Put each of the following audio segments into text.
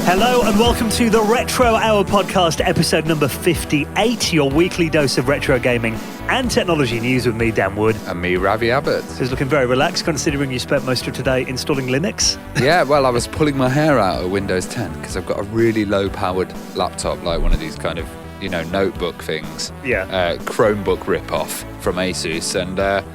Hello and welcome to the Retro Hour podcast, episode number 58, your weekly dose of retro gaming and technology news with me, Dan Wood. And me, Ravi Abbott. Who's looking very relaxed considering you spent most of today installing Linux. Yeah, well, I was pulling my hair out of Windows 10 because I've got a really low-powered laptop, like one of these kind of, notebook things. Yeah. Chromebook rip-off from Asus, and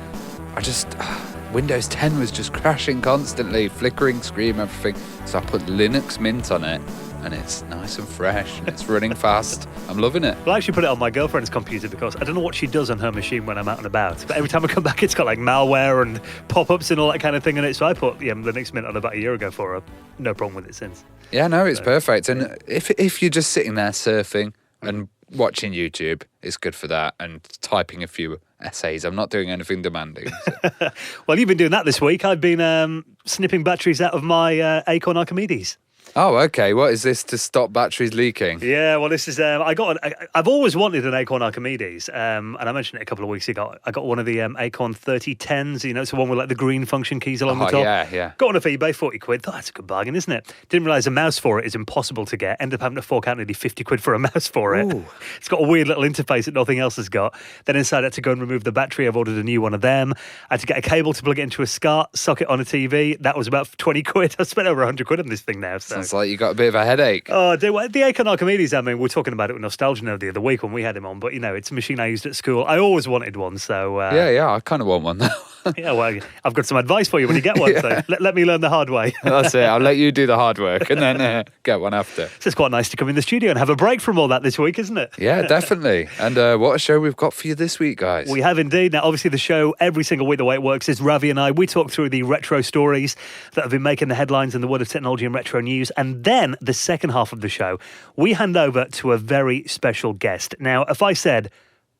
Windows 10 was just crashing constantly, flickering screen, everything. So I put Linux Mint on it, and it's nice and fresh, and it's running fast. I'm loving it. Well, I actually put it on my girlfriend's computer because I don't know what she does on her machine when I'm out and about. But every time I come back, it's got like malware and pop-ups and all that kind of thing in it. So I put Linux Mint on about a year ago for her. No problem with it since. Yeah, no, it's perfect. And if you're just sitting there surfing and watching YouTube, it's good for that, and typing a few essays. I'm not doing anything demanding. So. Well, you've been doing that this week. I've been snipping batteries out of my Acorn Archimedes. Oh, okay. What is this to stop batteries leaking? Yeah, well, this is I've always wanted an Acorn Archimedes, and I mentioned it a couple of weeks ago. I got one of the Acorn 3010s. It's the one with like the green function keys along the top. Yeah. Got one off eBay, 40 quid. Thought that's a good bargain, isn't it? Didn't realise a mouse for it is impossible to get. Ended up having to fork out nearly 50 quid for a mouse for it. Ooh. It's got a weird little interface that nothing else has got. Then inside I had to go and remove the battery. I've ordered a new one of them. I had to get a cable to plug it into a SCART socket on a TV. That was about 20 quid. I spent over 100 quid on this thing now. So. Sounds like you got a bit of a headache. Oh, the Acorn Archimedes, I mean, we were talking about it with Nostalgia the other week when we had him on, but, it's a machine I used at school. I always wanted one, so... Yeah, I kind of want one now. Yeah, well, I've got some advice for you when you get one, so let me learn the hard way. That's it. I'll let you do the hard work and then get one after. So it's quite nice to come in the studio and have a break from all that this week, isn't it? Yeah, definitely. And what a show we've got for you this week, guys. We have indeed. Now, obviously, the show, every single week, the way it works is Ravi and I, we talk through the retro stories that have been making the headlines in the world of technology and retro news. And then the second half of the show, we hand over to a very special guest. Now, if I said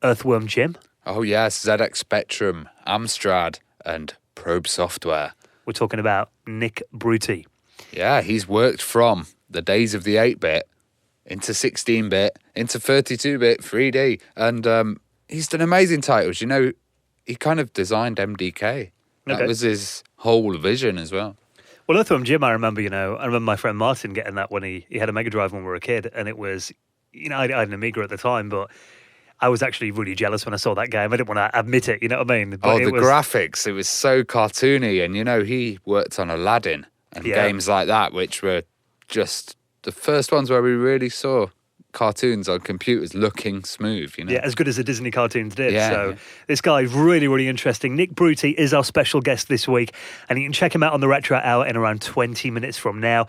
Earthworm Jim... Oh, yes, ZX Spectrum, Amstrad, and Probe Software. We're talking about Nick Bruty. Yeah, he's worked from the days of the 8-bit into 16-bit, into 32-bit, 3D, and he's done amazing titles. He kind of designed MDK. That was his whole vision as well. Well, Earthworm Jim, I remember, I remember my friend Martin getting that when he had a Mega Drive when we were a kid, and it was, I had an Amiga at the time, but I was actually really jealous when I saw that game. I didn't want to admit it, you know what I mean? But graphics, it was so cartoony, and he worked on Aladdin and games like that, which were just the first ones where we really saw cartoons on computers looking smooth, Yeah, as good as the Disney cartoons did. Yeah, so this guy is really, really interesting. Nick Bruty is our special guest this week, and you can check him out on the Retro Hour in around 20 minutes from now.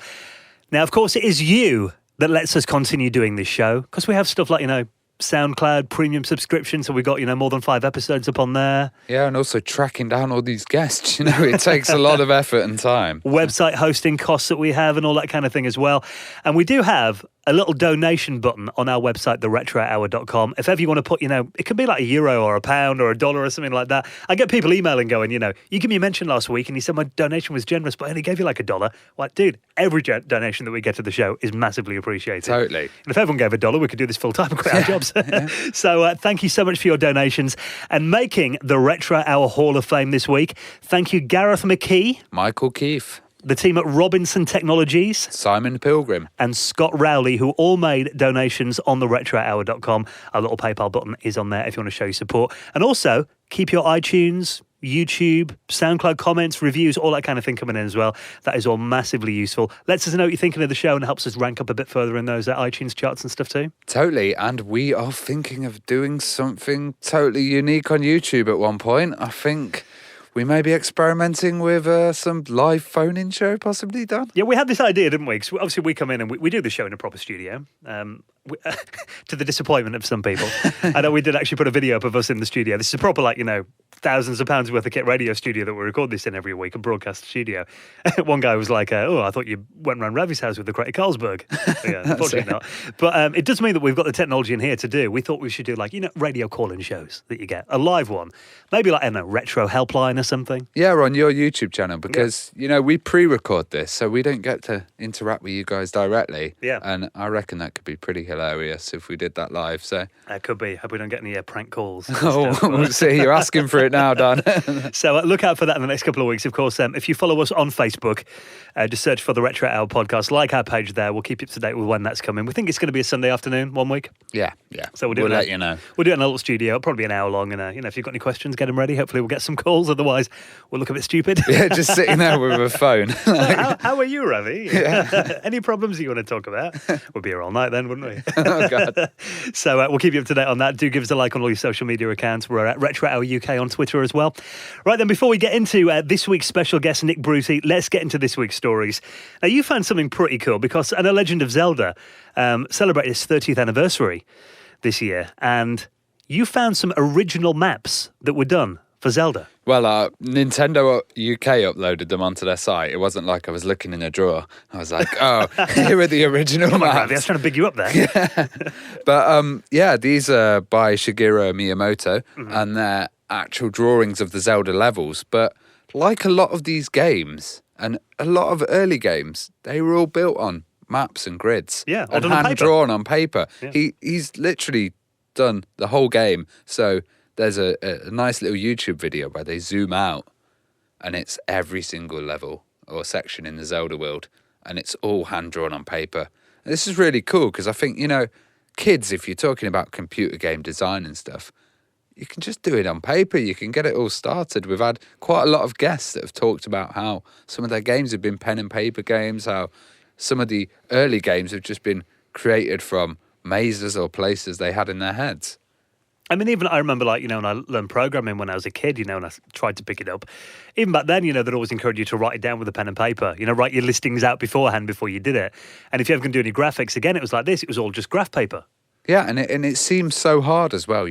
Now, of course, it is you that lets us continue doing this show, because we have stuff like, SoundCloud premium subscription, so we got more than 5 episodes up on there. Yeah, and also tracking down all these guests. It takes a lot of effort and time. Website hosting costs that we have and all that kind of thing as well. And we do have a little donation button on our website, theretrohour.com. If ever you want to put, it could be like €1 or £1 or $1 or something like that. I get people emailing going, you give me a mention last week and you said my donation was generous, but I only gave you like $1. Like, dude, every donation that we get to the show is massively appreciated. Totally. And if everyone gave $1, we could do this full time and quit our jobs. Yeah. So thank you so much for your donations. And making the Retro Hour Hall of Fame this week, thank you, Gareth McKee. Michael Keefe. The team at Robinson Technologies. Simon Pilgrim. And Scott Rowley, who all made donations on the retrohour.com. Our little PayPal button is on there if you want to show your support. And also, keep your iTunes, YouTube, SoundCloud comments, reviews, all that kind of thing coming in as well. That is all massively useful. Lets us know what you're thinking of the show and helps us rank up a bit further in those iTunes charts and stuff too. Totally. And we are thinking of doing something totally unique on YouTube at one point. I think we may be experimenting with some live phone-in show, possibly, Dan? Yeah, we had this idea, didn't we? Because obviously we come in and we do the show in a proper studio, to the disappointment of some people. I know we did actually put a video up of us in the studio. This is a proper, thousands of pounds worth of kit radio studio that we record this in every week, a broadcast studio. One guy was like, I thought you went around Ravi's house with the Crater Carlsberg. Yeah, unfortunately not. But it does mean that we've got the technology in here to do. We thought we should do radio call-in shows that you get, a live one. Maybe Retro Helpline or something. Yeah, on your YouTube channel, because, we pre-record this, so we don't get to interact with you guys directly. Yeah. And I reckon that could be pretty hilarious if we did that live, so. That could be. Hope we don't get any prank calls. We'll see. You're asking for it it now, Dan. So look out for that in the next couple of weeks. Of course, if you follow us on Facebook, just search for the Retro Hour podcast. Like our page there. We'll keep you up to date with when that's coming. We think it's going to be a Sunday afternoon, 1 week. Yeah. So we'll let you know. We'll do it in a little studio. It'll probably be an hour long. And if you've got any questions, get them ready. Hopefully, we'll get some calls. Otherwise, we'll look a bit stupid. Yeah, just sitting there with a phone. How are you, Ravi? Yeah. Any problems you want to talk about? We'd be here all night then, wouldn't we? Oh, God. So we'll keep you up to date on that. Do give us a like on all your social media accounts. We're at Retro Hour UK on Twitter as well. Right then, before we get into this week's special guest, Nick Bruty, let's get into this week's stories. Now, you found something pretty cool because A Legend of Zelda celebrated its 30th anniversary this year, and you found some original maps that were done for Zelda. Well, Nintendo UK uploaded them onto their site. It wasn't like I was looking in a drawer. I was like, oh, here are the original Come on, maps. Ravi, I was trying to big you up there. Yeah. But, these are by Shigeru Miyamoto, and they're actual drawings of the Zelda levels. But like a lot of these games, and a lot of early games, they were all built on maps and grids. Yeah, all and done on paper. hand-drawn on paper. Yeah. He's literally done the whole game. So there's a nice little YouTube video where they zoom out and it's every single level or section in the Zelda world, and it's all hand-drawn on paper. And this is really cool because I think, kids, if you're talking about computer game design and stuff, you can just do it on paper. You can get it all started. We've had quite a lot of guests that have talked about how some of their games have been pen and paper games, how some of the early games have just been created from mazes or places they had in their heads. I mean, even I remember, when I learned programming when I was a kid, and I tried to pick it up. Even back then, they'd always encourage you to write it down with a pen and paper. Write your listings out beforehand before you did it. And if you ever can do any graphics, again, it was like this. It was all just graph paper. Yeah, and it seems so hard as well,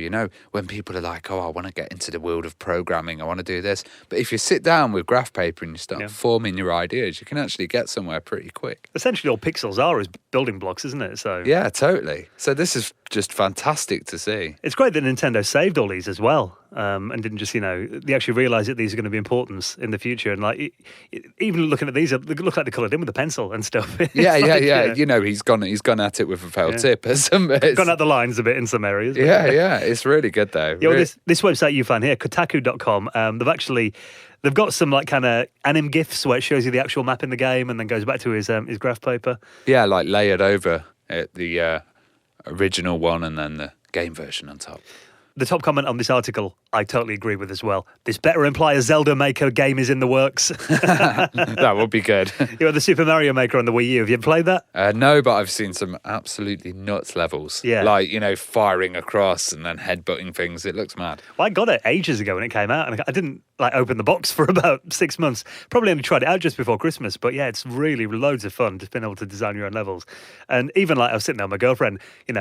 when people are like, oh, I want to get into the world of programming, I want to do this. But if you sit down with graph paper and you start forming your ideas, you can actually get somewhere pretty quick. Essentially, all pixels are is building blocks, isn't it? So yeah, totally. So this is just fantastic to see. It's great that Nintendo saved all these as well. And didn't just, they actually realised that these are going to be important in the future. And even looking at these, they look like they're coloured in with a pencil and stuff. Yeah. He's gone at it with a felt tip or something. Gone out the lines a bit in some areas. Yeah. It's really good though. Yeah, well, this website you found here, Kotaku.com, they've got some kind of anim GIFs where it shows you the actual map in the game and then goes back to his graph paper. Yeah, layered over the original one and then the game version on top. The top comment on this article, I totally agree with as well. This better imply a Zelda Maker game is in the works. That would be good. The Super Mario Maker on the Wii U. Have you ever played that? No, but I've seen some absolutely nuts levels. Yeah. Firing across and then headbutting things. It looks mad. Well, I got it ages ago when it came out, and I didn't open the box for about 6 months. Probably only tried it out just before Christmas, but yeah, it's really loads of fun just being able to design your own levels. And even I was sitting there with my girlfriend, get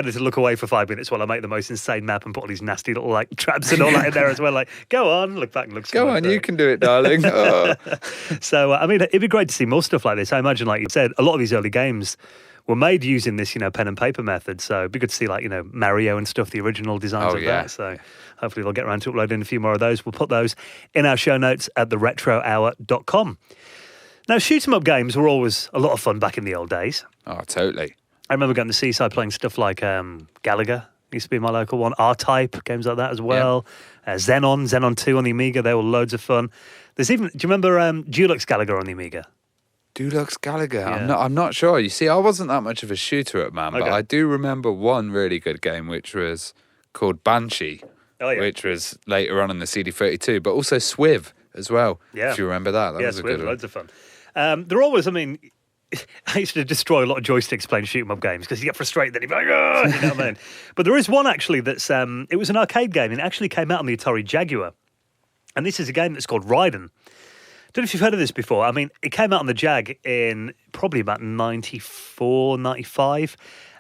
her to look away for 5 minutes while I make the most insane map and put all these nasty little traps and all that in there as well. Go on, look back and look. Go on, you can do it, darling. Oh. So it'd be great to see more stuff like this. I imagine, like you said, a lot of these early games were made using this, pen and paper method. So it'd be good to see, Mario and stuff, the original designs of that. So hopefully they'll get around to uploading a few more of those. We'll put those in our show notes at theretrohour.com. Now, shoot-'em-up games were always a lot of fun back in the old days. Oh, totally. I remember going to the seaside playing stuff like Galaga. Used to be my local one. R-Type, games like that as well. Yep. Xenon 2 on the Amiga. They were loads of fun. There's even, do you remember Dulux Galaga on the Amiga? Dulux Galaga? Yeah. I'm not sure. You see, I wasn't that much of a shooter-up man, but I do remember one really good game, which was called Banshee, which was later on in the CD32, but also Swiv as well. Yeah. If you remember that. That was a good one. Loads of fun. They're always, I used to destroy a lot of joysticks playing shoot-'em-up games because you get frustrated, then you're like, oh, you know what I mean? But there is one actually that's, it was an arcade game and it actually came out on the Atari Jaguar. And this is a game that's called Raiden. Don't know if you've heard of this before. It came out on the Jag in probably about 94, 95.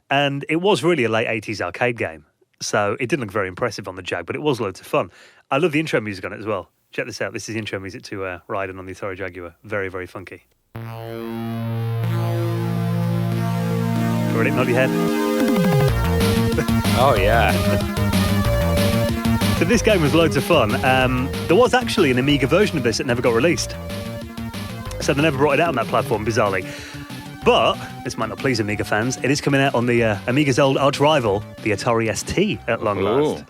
And it was really a late 80s arcade game. So it didn't look very impressive on the Jag, but it was loads of fun. I love the intro music on it as well. Check this out. This is the intro music to Raiden on the Atari Jaguar. Very, very funky. Ready? Nod your head. Oh, yeah. So this game was loads of fun. There was actually an Amiga version of this that never got released. So they never brought it out on that platform, bizarrely. But, this might not please Amiga fans, it is coming out on the Amiga's old arch rival, the Atari ST, at long last.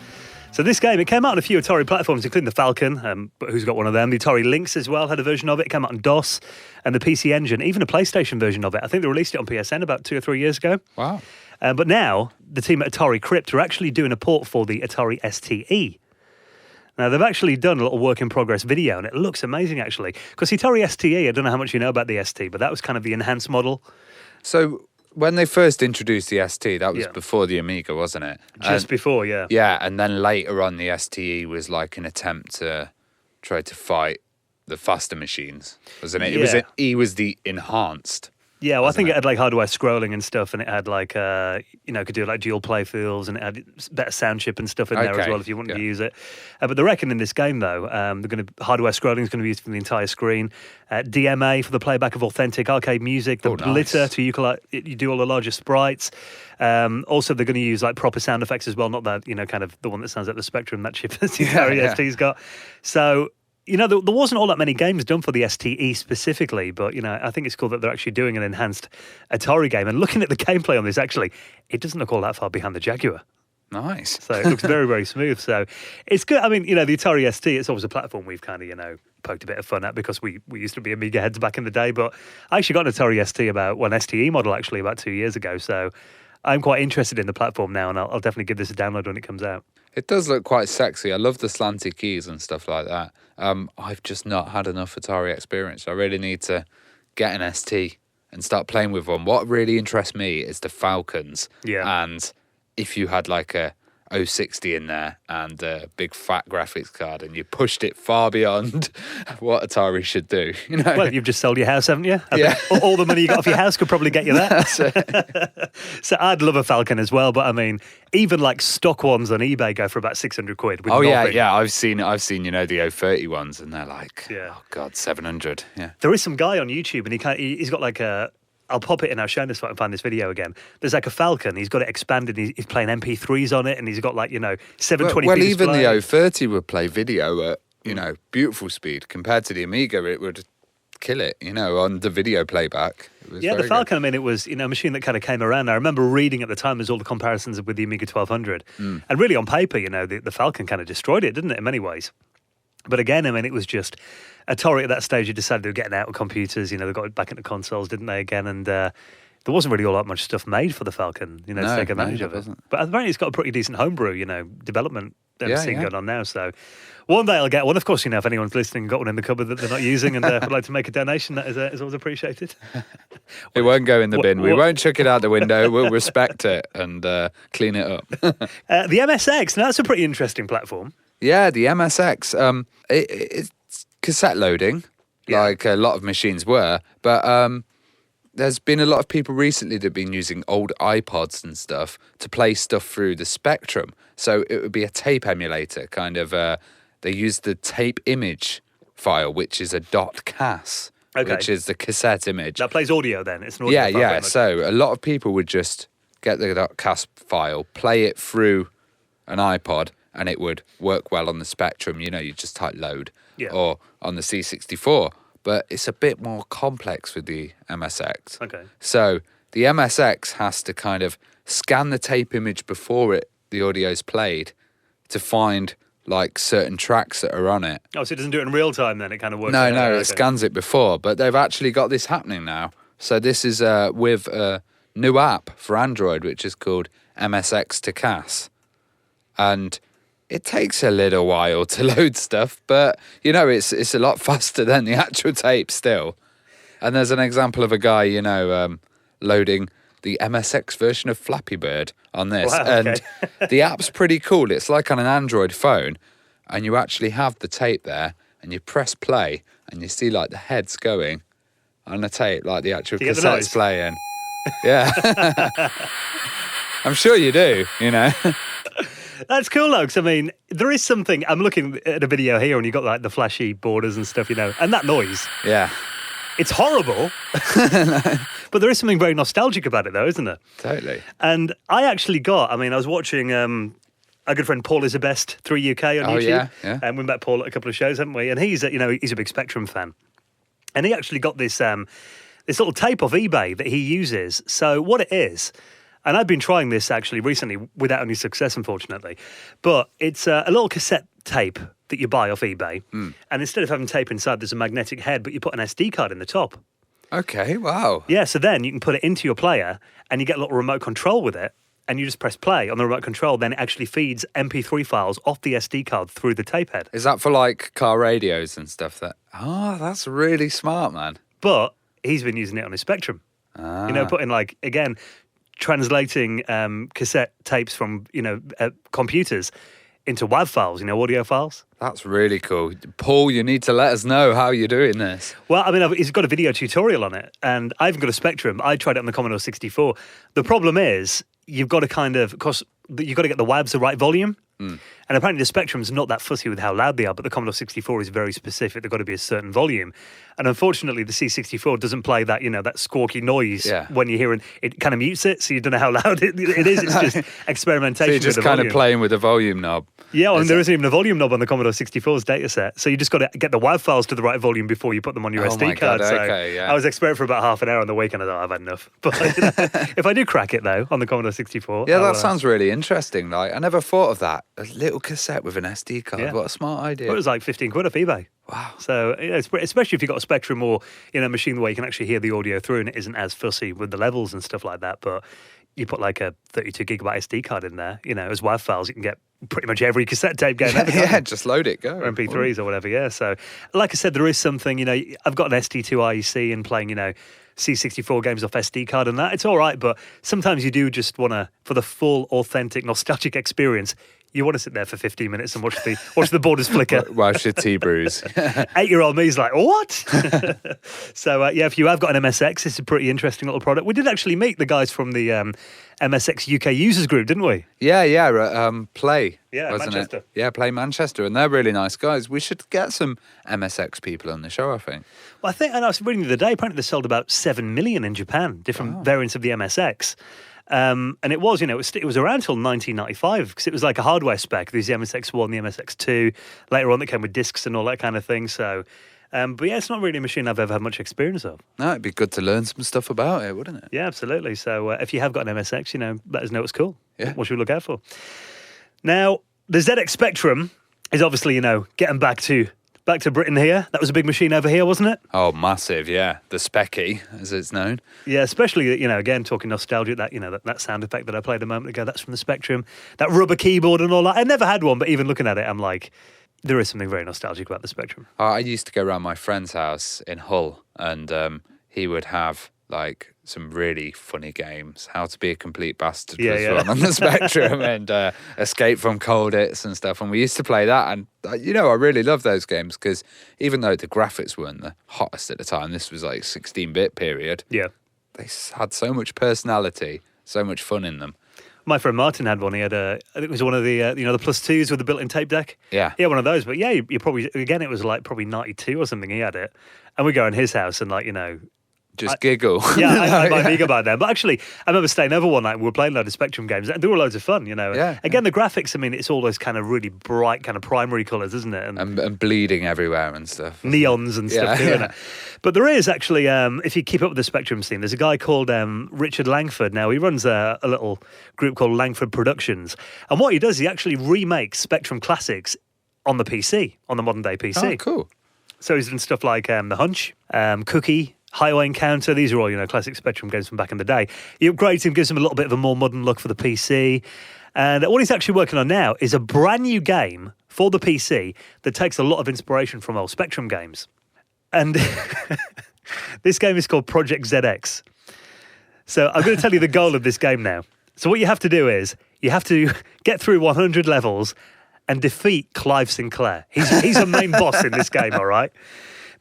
So this game, it came out on a few Atari platforms, including the Falcon, but who's got one of them? The Atari Lynx as well had a version of it. It came out on DOS and the PC Engine, even a PlayStation version of it. I think they released it on PSN about 2 or 3 years ago. Wow. But now, the team at Atari Crypt are actually doing a port for the Atari STE. Now, they've actually done a little work-in-progress video, and it looks amazing, actually. Because the Atari STE, I don't know how much you know about the ST, but that was kind of the enhanced model. So when they first introduced the ST, that was before the Amiga, wasn't it? Just before, yeah. Yeah, and then later on, the STE was like an attempt to try to fight the faster machines, wasn't it? It was the enhanced. Yeah, well, I think it had like hardware scrolling and stuff, and it had like, could do like dual play fields, and it had better sound chip and stuff in there as well if you wanted to use it. But they reckon in this game, though, hardware scrolling is going to be used for the entire screen. DMA for the playback of authentic arcade music. The blitter to you do all the larger sprites. Also, they're going to use like proper sound effects as well, not that, kind of the one that sounds like the Spectrum, that chip that the Atari ST's got. So, there wasn't all that many games done for the STE specifically, but, I think it's cool that they're actually doing an enhanced Atari game. And looking at the gameplay on this, actually, it doesn't look all that far behind the Jaguar. Nice. So it looks very, very smooth. So it's good. I mean, the Atari ST, it's always a platform we've kind of, poked a bit of fun at because we used to be Amiga heads back in the day. But I actually got an Atari ST STE model, actually, about 2 years ago. So I'm quite interested in the platform now, and I'll definitely give this a download when it comes out. It does look quite sexy. I love the slanted keys and stuff like that. I've just not had enough Atari experience. I really need to get an ST and start playing with one. What really interests me is the Falcons. Yeah. And if you had like a 060 in there and a big fat graphics card and you pushed it far beyond what Atari should do. Well, you've just sold your house, haven't you? Yeah. All the money you got off your house could probably get you that. So I'd love a Falcon as well, but I mean, even like stock ones on eBay go for about 600 quid. With nothing. Yeah. I've seen the 030 ones and they're like, oh God, 700. Yeah. There is some guy on YouTube and he's got like I'll pop it in our show notes if I can find this video again. There's like a Falcon. He's got it expanded. He's playing MP3s on it, and he's got like 720p. Well, even display. the 030 would play video at beautiful speed compared to the Amiga. It would kill it, on the video playback. It was the Falcon. Good. I mean, it was a machine that kind of came around. I remember reading at the time as all the comparisons with the Amiga 1200, and really on paper, the Falcon kind of destroyed it, didn't it? In many ways. But again, I mean, it was just Atari at that stage had decided they were getting out of computers. They got back into consoles, didn't they, again? And there wasn't really all that much stuff made for the Falcon, to take advantage of it. Wasn't. But apparently it's got a pretty decent homebrew, development scene going on now. So one day I'll get one. Of course, if anyone's listening and got one in the cupboard that they're not using and would like to make a donation, that is always appreciated. It won't go in the bin. We won't chuck it out the window. We'll respect it and clean it up. The MSX, now that's a pretty interesting platform. Yeah, the MSX. It's cassette loading, like a lot of machines were, but there's been a lot of people recently that have been using old iPods and stuff to play stuff through the Spectrum. So it would be a tape emulator, kind of. They use the tape image file, which is a .cas, which is the cassette image. That plays audio then? It's an audio file. Yeah. So a lot of people would just get the .cas file, play it through an iPod, and it would work well on the Spectrum. You just type load, or on the C64. But it's a bit more complex with the MSX. Okay. So the MSX has to kind of scan the tape image before the audio's played to find like certain tracks that are on it. Oh, so it doesn't do it in real time then? It kind of works? No, it scans it before. But they've actually got this happening now. So this is with a new app for Android, which is called MSX to CAS. And it takes a little while to load stuff, but, it's a lot faster than the actual tape still. And there's an example of a guy, loading the MSX version of Flappy Bird on this. Wow, okay. And the app's pretty cool. It's like on an Android phone, and you actually have the tape there, and you press play, and you see, like, the heads going on the tape, like the actual cassette's playing. Yeah. I'm sure you do, That's cool, though, because, I mean, there is something... I'm looking at a video here, and you've got, like, the flashy borders and stuff, and that noise. Yeah. It's horrible, but there is something very nostalgic about it, though, isn't there? Totally. And I was watching our good friend Paul is the Best 3UK on YouTube. Yeah. And we met Paul at a couple of shows, haven't we? And he's a big Spectrum fan. And he actually got this little tape off eBay that he uses. So what it is... And I've been trying this actually recently without any success, unfortunately. But it's a little cassette tape that you buy off eBay. And instead of having tape inside, there's a magnetic head, but you put an SD card in the top. Okay, wow. Yeah, so then you can put it into your player and you get a little remote control with it. And you just press play on the remote control, then it actually feeds MP3 files off the SD card through the tape head. Is that for like car radios and stuff? That's really smart, man. But he's been using it on his Spectrum. You know, putting like, again, translating cassette tapes from, computers into WAV files, audio files. That's really cool. Paul, you need to let us know how you're doing this. Well, I mean, he's got a video tutorial on it, and I haven't got a Spectrum. I tried it on the Commodore 64. The problem is, you've got to of course, you've got to get the WAVs the right volume. And apparently the Spectrum's not that fussy with how loud they are, but the Commodore 64 is very specific. They've got to be a certain volume. And unfortunately, the C64 doesn't play that, that squawky noise when you're hearing it. Kind of mutes it, so you don't know how loud it is. It's just experimentation. So you're just kind of playing with the volume knob. Yeah, and there isn't even a volume knob on the Commodore 64's dataset. So you just got to get the WAV files to the right volume before you put them on your SD card. God, so okay, yeah. I was experimenting for about half an hour on the weekend. I thought, I've had enough. But if I do crack it, though, on the Commodore 64... Yeah, that sounds really interesting. Like, I never thought of that. A little cassette with an SD card. Yeah. What a smart idea. Well, it was like 15 quid off eBay. Wow. So, especially if you've got a Spectrum or, a machine where you can actually hear the audio through and it isn't as fussy with the levels and stuff like that. But you put like a 32 gigabyte SD card in there, as WAV files, you can get pretty much every cassette tape game ever. Yeah, just load it, go. Or MP3s or whatever, yeah. So, like I said, there is something, I've got an ST2 IEC and playing, C64 games off SD card and that. It's all right, but sometimes you do just want to, for the full, authentic, nostalgic experience, you want to sit there for 15 minutes and watch the borders flicker. Whilst your tea brews. 8-year-old me's like, what? So, if you have got an MSX, it's a pretty interesting little product. We did actually meet the guys from the MSX UK users group, didn't we? Yeah, Play. Yeah, wasn't Manchester. It? Yeah, Play Manchester, and they're really nice guys. We should get some MSX people on the show, I think. Well, and I was reading the other day, apparently they sold about 7 million in Japan, different variants of the MSX. And it was, it was around until 1995 because it was like a hardware spec. There's the MSX1, the MSX2. Later on, that came with discs and all that kind of thing. So, but yeah, it's not really a machine I've ever had much experience of. No, it'd be good to learn some stuff about it, wouldn't it? Yeah, absolutely. So, if you have got an MSX, let us know it's cool. Yeah. What should we look out for? Now, the ZX Spectrum is obviously, getting back to Britain here. That was a big machine over here, wasn't it? Oh, massive, yeah. The Specky, as it's known. Yeah, especially, again, talking nostalgia, that sound effect that I played a moment ago, that's from the Spectrum. That rubber keyboard and all that. I never had one, but even looking at it, I'm like, there is something very nostalgic about the Spectrum. I used to go around my friend's house in Hull, and he would have, like, some really funny games. How to Be a Complete Bastard was one on the Spectrum, and Escape from Colditz and stuff. And we used to play that, and I really love those games because even though the graphics weren't the hottest at the time, this was like 16-bit period. Yeah, they had so much personality, so much fun in them. My friend Martin had one. He had I think it was one of the the plus twos with the built-in tape deck. Yeah, one of those. But yeah, you probably again it was like probably 92 or something. He had it, and we go in his house and just giggle. Yeah, I had my Amiga by then. But actually, I remember staying over one night and we were playing a load of Spectrum games. And they were loads of fun, Yeah, Again, the graphics, I mean, it's all those kind of really bright kind of primary colours, isn't it? And bleeding everywhere and stuff. Neons and stuff, isn't it? But there is actually, if you keep up with the Spectrum scene, there's a guy called Richard Langford. Now, he runs a little group called Langford Productions. And what he does, he actually remakes Spectrum classics on the PC, on the modern-day PC. Oh, cool. So he's done stuff like The Hunch, Cookie, Highway Encounter. These are all, classic Spectrum games from back in the day. He upgrades him, gives him a little bit of a more modern look for the PC. And what he's actually working on now is a brand new game for the PC that takes a lot of inspiration from old Spectrum games. And this game is called Project ZX. So I'm going to tell you the goal of this game now. So what you have to do is you have to get through 100 levels and defeat Clive Sinclair. He's a main boss in this game, all right?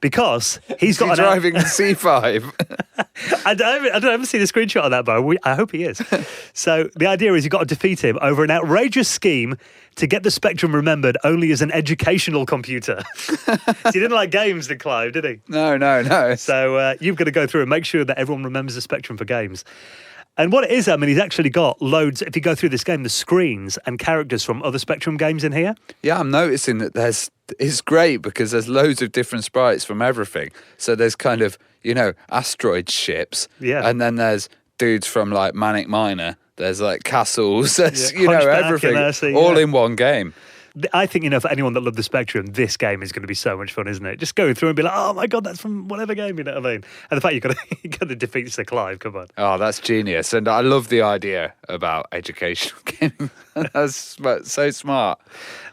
Because he's got driving the C5. I don't ever see the screenshot of that, but I hope he is. So the idea is you've got to defeat him over an outrageous scheme to get the Spectrum remembered only as an educational computer. So he didn't like games, did Clive, did he? No. So you've got to go through and make sure that everyone remembers the Spectrum for games. And what it is, I mean, he's actually got loads, if you go through this game, the screens and characters from other Spectrum games in here. Yeah, I'm noticing that it's great because there's loads of different sprites from everything. So there's kind of, asteroid ships. Yeah. And then there's dudes from like Manic Miner There's like castles. There's Hunchback everything and Ursa, all in one game. I think, for anyone that loved the Spectrum, this game is going to be so much fun, isn't it? Just going through and be like, oh my God, that's from whatever game, you know what I mean? And the fact you got to defeat Sir Clive, come on. Oh, that's genius. And I love the idea about educational gaming. That's so smart.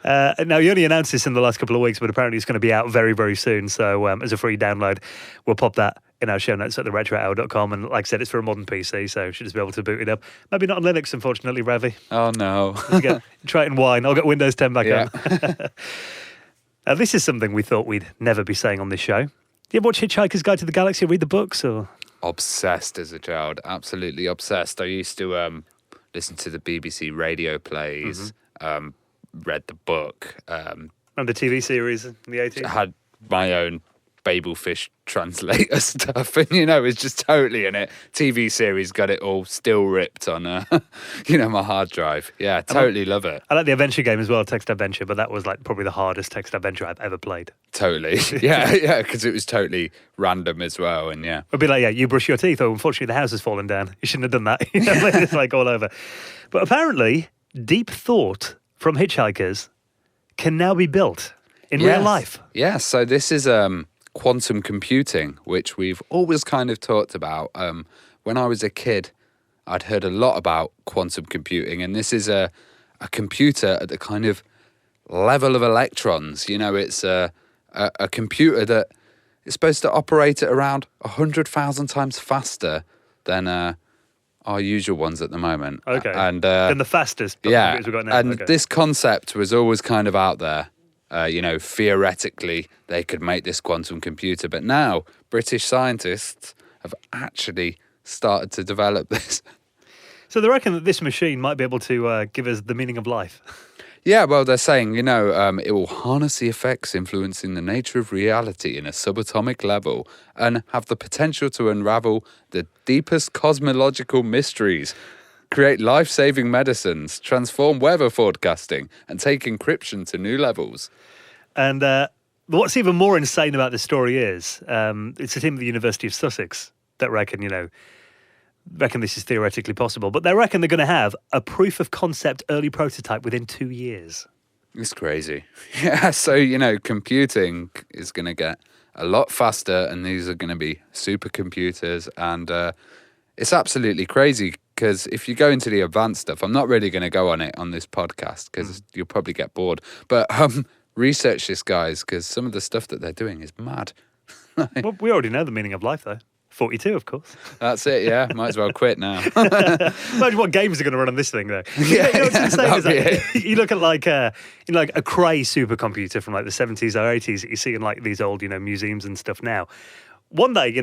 Now, you only announced this in the last couple of weeks, but apparently it's going to be out very, very soon. So as a free download, we'll pop that in our show notes at theretrohour.com. And like I said, it's for a modern PC, so you should just be able to boot it up. Maybe not on Linux, unfortunately, Ravi. Oh, no. Try it in wine. I'll get Windows 10 back Yeah. on. This is something we thought we'd never be saying on this show. Do you ever watch Hitchhiker's Guide to the Galaxy or read the books? Or Obsessed as a child. Absolutely obsessed. I used to listen to the BBC radio plays, read the book. and the TV series in the 80s? Had my own Babelfish translator stuff, and it's just totally in it. TV series, got it all still ripped on my hard drive. Yeah, totally love it. I like the adventure game as well, Text Adventure, but that was like probably the hardest text adventure I've ever played. Totally. Yeah, because it was totally random as well. And yeah, It'd be like, you brush your teeth. Oh, unfortunately, the house has fallen down. You shouldn't have done that. It's like all over. But apparently, deep thought from Hitchhikers can now be built in real life. Yeah, so this is quantum computing, which we've always kind of talked about. When I was a kid, I'd heard a lot about quantum computing, and this is a computer at the kind of level of electrons. It's a computer that is supposed to operate at around 100,000 times faster than our usual ones at the moment. Okay. And the fastest computers we've got now. And this concept was always kind of out there. Theoretically, they could make this quantum computer, but now British scientists have actually started to develop this. So they reckon that this machine might be able to give us the meaning of life. Yeah, well, they're saying, it will harness the effects influencing the nature of reality in a subatomic level and have the potential to unravel the deepest cosmological mysteries, create life-saving medicines, transform weather forecasting, and take encryption to new levels. And what's even more insane about this story is it's a team at the University of Sussex that reckon this is theoretically possible. But they reckon they're going to have a proof of concept early prototype within 2 years. It's crazy. Yeah, so, computing is going to get a lot faster, and these are going to be supercomputers. And it's absolutely crazy because if you go into the advanced stuff, I'm not really going to go on it on this podcast because you'll probably get bored. But research this, guys, because some of the stuff that they're doing is mad. Well, we already know the meaning of life, though. 42, of course. That's it, yeah. Might as well quit now. Imagine what games are going to run on this thing, though. What's insane is that you look at like a Cray supercomputer from like the 70s or 80s that you see in like these old, museums and stuff now. One day, you're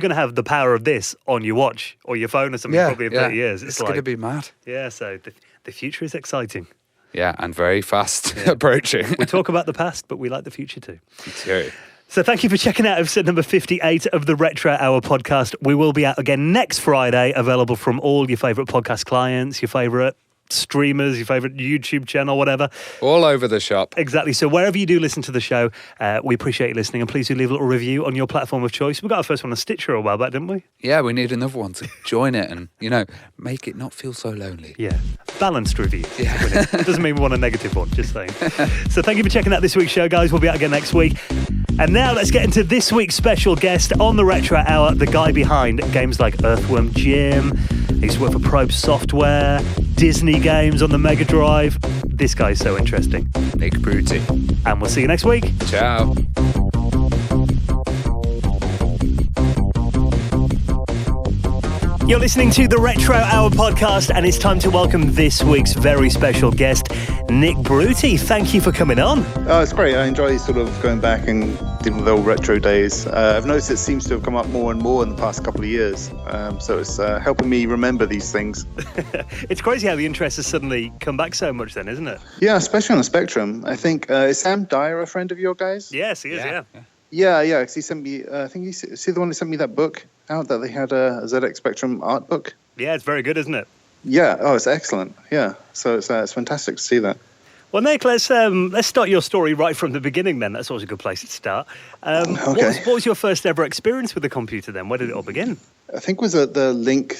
going to have the power of this on your watch or your phone or something probably in 30 years. It's going to be mad. Yeah, so the future is exciting. Yeah, and very fast approaching. We talk about the past, but we like the future too. Me too. So thank you for checking out episode number 58 of the Retro Hour podcast. We will be out again next Friday, available from all your favourite podcast clients, your favourite streamers, your favourite YouTube channel, whatever. All over the shop. Exactly. So wherever you do listen to the show, we appreciate you listening, and please do leave a little review on your platform of choice. We got our first one on Stitcher a while back, didn't we? Yeah, we need another one to join it and, make it not feel so lonely. Yeah. Balanced review. Yeah. Doesn't mean we want a negative one, just saying. So thank you for checking out this week's show, guys. We'll be out again next week. And now let's get into this week's special guest on the Retro Hour, the guy behind games like Earthworm Jim. He's worked for Probe Software, Disney games on the Mega Drive. This guy's so interesting. Nick Bruty. And we'll see you next week. Ciao. You're listening to the Retro Hour podcast, and it's time to welcome this week's very special guest, Nick Bruty. Thank you for coming on. Oh, it's great. I enjoy sort of going back and dealing with the old retro days. I've noticed it seems to have come up more and more in the past couple of years. So it's helping me remember these things. It's crazy how the interest has suddenly come back so much then, isn't it? Yeah, especially on the Spectrum. I think, is Sam Dyer a friend of your guys? Yes, he is, yeah. Yeah, because he sent me, I think he's the one who sent me that book out, that they had a ZX Spectrum art book. Yeah, it's very good, isn't it? Yeah, it's excellent. Yeah, so it's fantastic to see that. Well, Nick, let's start your story right from the beginning then. That's always a good place to start. Okay. What was your first ever experience with the computer then? Where did it all begin? I think it was at the Link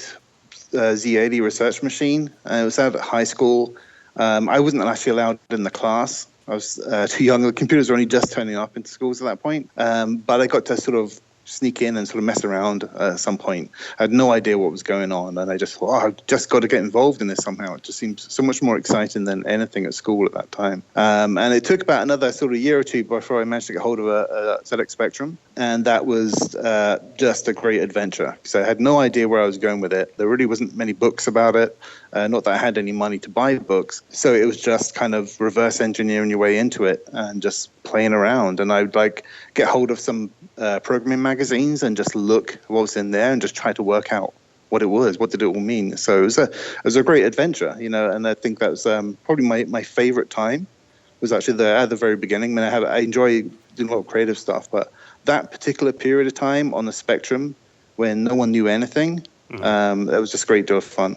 Z80 research machine. It was out at high school. I wasn't actually allowed in the class. I was too young. The computers were only just turning up into schools at that point. But I got to sort of sneak in and sort of mess around at some point. I had no idea what was going on, and I just thought, I've just got to get involved in this somehow. It just seems so much more exciting than anything at school at that time. And it took about another sort of year or two before I managed to get hold of a ZX Spectrum, and that was just a great adventure. So I had no idea where I was going with it. There really wasn't many books about it, not that I had any money to buy books. So it was just kind of reverse engineering your way into it and just playing around. And I would get hold of some programming magazines and just look what was in there and just try to work out what it was, what did it all mean. So it was a great adventure, and I think that was probably my favorite time was actually at the very beginning. I enjoy doing a lot of creative stuff, but that particular period of time on the Spectrum when no one knew anything, that was just a great deal of fun.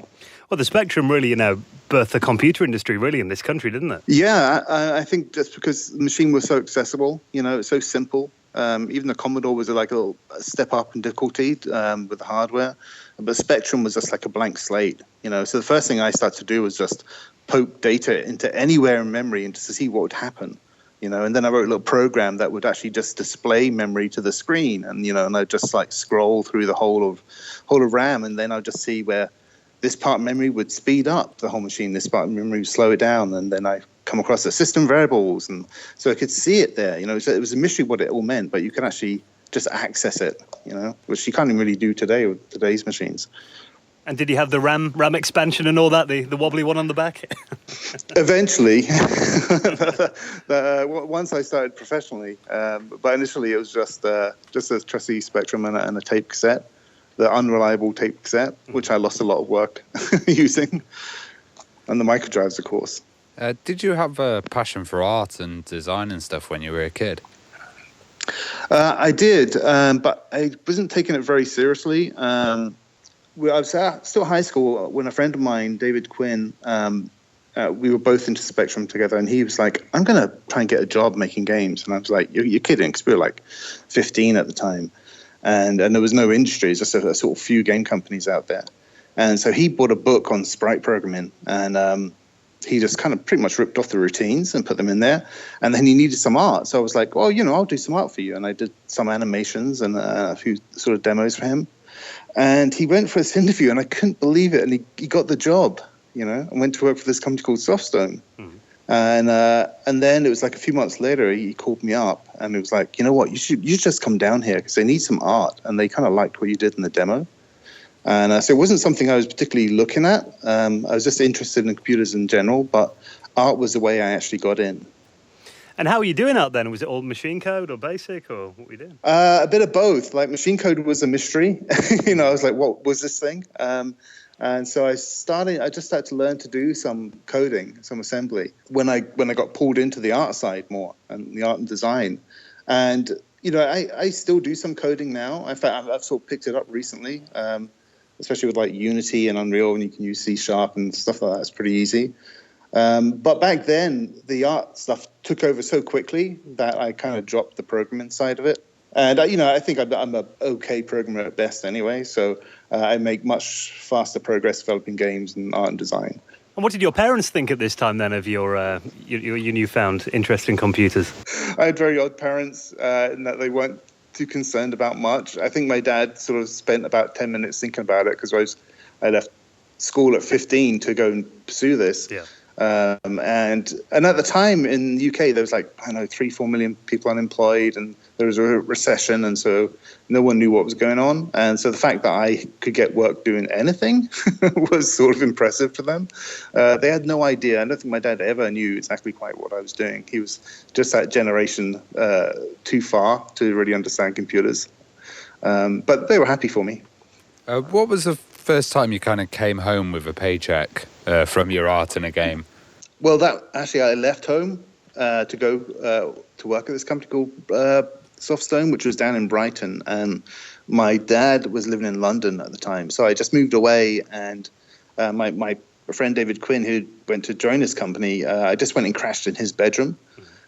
Well, the Spectrum really, birthed the computer industry really in this country, didn't it? Yeah, I think just because the machine was so accessible, it's so simple. Even the Commodore was like a little step up in difficulty with the hardware, but Spectrum was just like a blank slate. So the first thing I started to do was just poke data into anywhere in memory and just to see what would happen. And then I wrote a little program that would actually just display memory to the screen, and and I'd just scroll through the whole of RAM, and then I'd just see where this part of memory would speed up the whole machine, this part of memory would slow it down, and then I come across the system variables, and so I could see it there. It was a mystery what it all meant, but you can actually just access it, which you can't even really do today with today's machines. And did you have the RAM expansion and all that, the wobbly one on the back? Eventually, once I started professionally, but initially it was just a trusty Spectrum and a tape cassette, the unreliable tape cassette, which I lost a lot of work using, and the microdrives, of course. Did you have a passion for art and design and stuff when you were a kid? I did, but I wasn't taking it very seriously. I was still high school when a friend of mine, David Quinn, we were both into Spectrum together, and he was like, I'm going to try and get a job making games. And I was like, you're kidding, because we were 15 at the time. And there was no industry, just a sort of few game companies out there. And so he bought a book on sprite programming, and he just kind of pretty much ripped off the routines and put them in there. And then he needed some art. So I was like, well, I'll do some art for you. And I did some animations and a few sort of demos for him. And he went for this interview, and I couldn't believe it. And he got the job, and went to work for this company called Softstone. Mm-hmm. And then it was a few months later, he called me up, and it was like, you know what, you should just come down here because they need some art. And they kind of liked what you did in the demo. And so it wasn't something I was particularly looking at. I was just interested in computers in general, but art was the way I actually got in. And how were you doing out then? Was it all machine code or basic, or what were you doing? A bit of both. Machine code was a mystery. I was like, what was this thing? And so I just started to learn to do some coding, some assembly, when I got pulled into the art side more, and the art and design. And, I still do some coding now. In fact, I've sort of picked it up recently, especially with Unity and Unreal, and you can use C# and stuff like that. It's pretty easy. But back then, the art stuff took over so quickly that I kind of dropped the programming side of it. And, I think I'm an okay programmer at best anyway, so I make much faster progress developing games and art and design. And what did your parents think at this time then of your newfound interest in computers? I had very odd parents in that they weren't too concerned about much. I think my dad sort of spent about 10 minutes thinking about it because I left school at 15 to go and pursue this. Yeah. And at the time in the UK, there was 3-4 million people unemployed, and there was a recession, and so no one knew what was going on. And so the fact that I could get work doing anything was sort of impressive for them. They had no idea. I don't think my dad ever knew exactly quite what I was doing. He was just that generation too far to really understand computers. But they were happy for me. What was the first time you kind of came home with a paycheck from your art in a game? Well, I left home to go to work at this company called Softstone, which was down in Brighton, and my dad was living in London at the time. So I just moved away, and my friend David Quinn, who went to join his company, I just went and crashed in his bedroom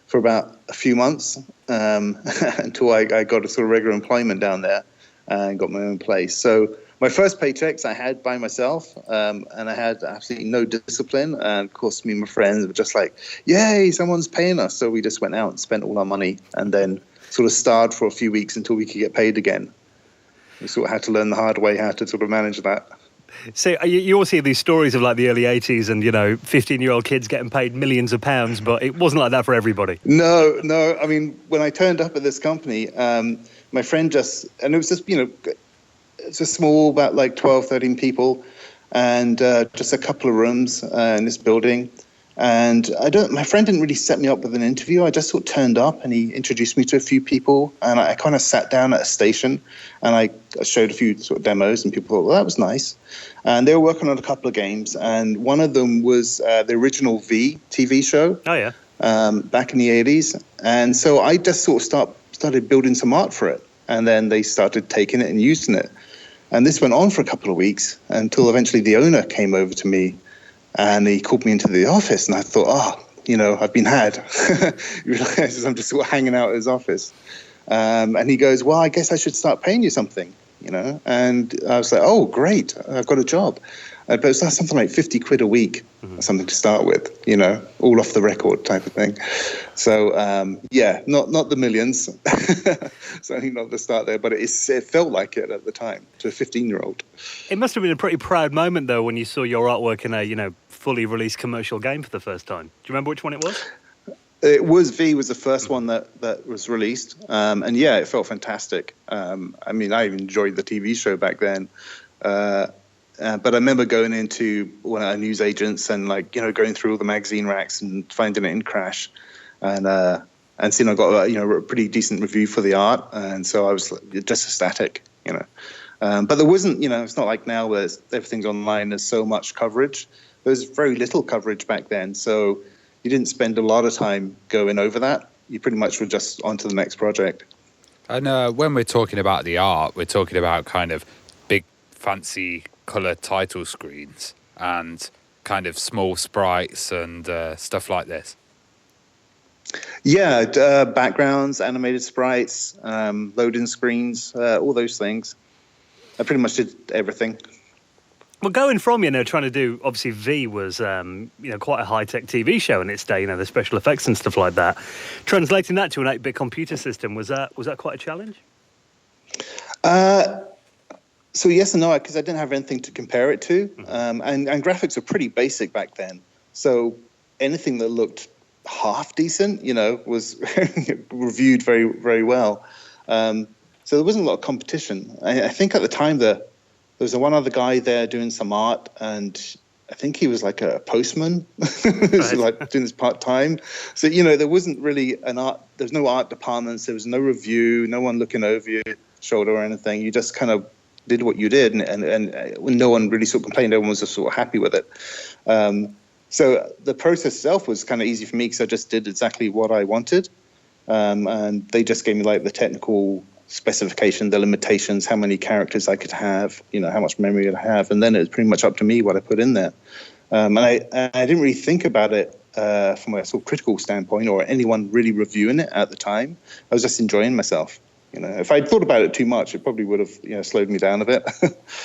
for about a few months until I got a sort of regular employment down there and got my own place. So my first paychecks I had by myself, and I had absolutely no discipline. And of course, me and my friends were just like, "Yay, someone's paying us!" So we just went out and spent all our money, and then sort of starved for a few weeks until we could get paid again. We sort of had to learn the hard way how to sort of manage that. So you all see these stories of like the early 80s and, 15-year-old kids getting paid millions of pounds, but it wasn't like that for everybody. No. I mean, when I turned up at this company, my friend and it was just, it's a small, about like 12, 13 people, and just a couple of rooms in this building. And my friend didn't really set me up with an interview. I just sort of turned up and he introduced me to a few people, and I kind of sat down at a station and I showed a few sort of demos, and people thought, well, that was nice. And they were working on a couple of games, and one of them was the original V TV show. Oh, yeah. Back in the 80s. And so I just sort of started building some art for it. And then they started taking it and using it. And this went on for a couple of weeks until eventually the owner came over to me. And he called me into the office, and I thought, I've been had. He realizes I'm just sort of hanging out at his office. And he goes, well, I guess I should start paying you something, And I was like, oh, great, I've got a job. But it's something like 50 quid a week, or something to start with, all off the record type of thing. So, not the millions. Certainly not the start there, but it felt like it at the time to a 15-year-old. It must have been a pretty proud moment, though, when you saw your artwork in a, fully released commercial game for the first time. Do you remember which one it was? It was V was the first one that was released. And yeah, it felt fantastic. I even enjoyed the TV show back then. But I remember going into one of our news agents and going through all the magazine racks and finding it in Crash, and seeing I got a pretty decent review for the art, and so I was just ecstatic, But there wasn't, it's not like now where everything's online. There's so much coverage. There was very little coverage back then, so you didn't spend a lot of time going over that. You pretty much were just on to the next project. And when we're talking about the art, we're talking about kind of big, fancy colour title screens and kind of small sprites and stuff like this. Yeah, backgrounds, animated sprites, loading screens, all those things. I pretty much did everything. Well, going from, trying to do, obviously V was, quite a high-tech TV show in its day, the special effects and stuff like that. Translating that to an 8-bit computer system, was that quite a challenge? So yes and no, because I didn't have anything to compare it to. And graphics were pretty basic back then. So anything that looked half decent, was reviewed very, very well. So there wasn't a lot of competition. I think at the time there was one other guy there doing some art, and I think he was like a postman, so like doing this part-time. So, there wasn't really there was no art departments, there was no review, no one looking over your shoulder or anything. You just kind of did what you did, and no one really sort of complained. Everyone was just sort of happy with it. So the process itself was kind of easy for me because I just did exactly what I wanted. And they just gave me like the technical specification, the limitations, how many characters I could have, how much memory I'd have. And then it was pretty much up to me what I put in there. And I didn't really think about it from a sort of critical standpoint or anyone really reviewing it at the time. I was just enjoying myself. If I'd thought about it too much, it probably would have slowed me down a bit.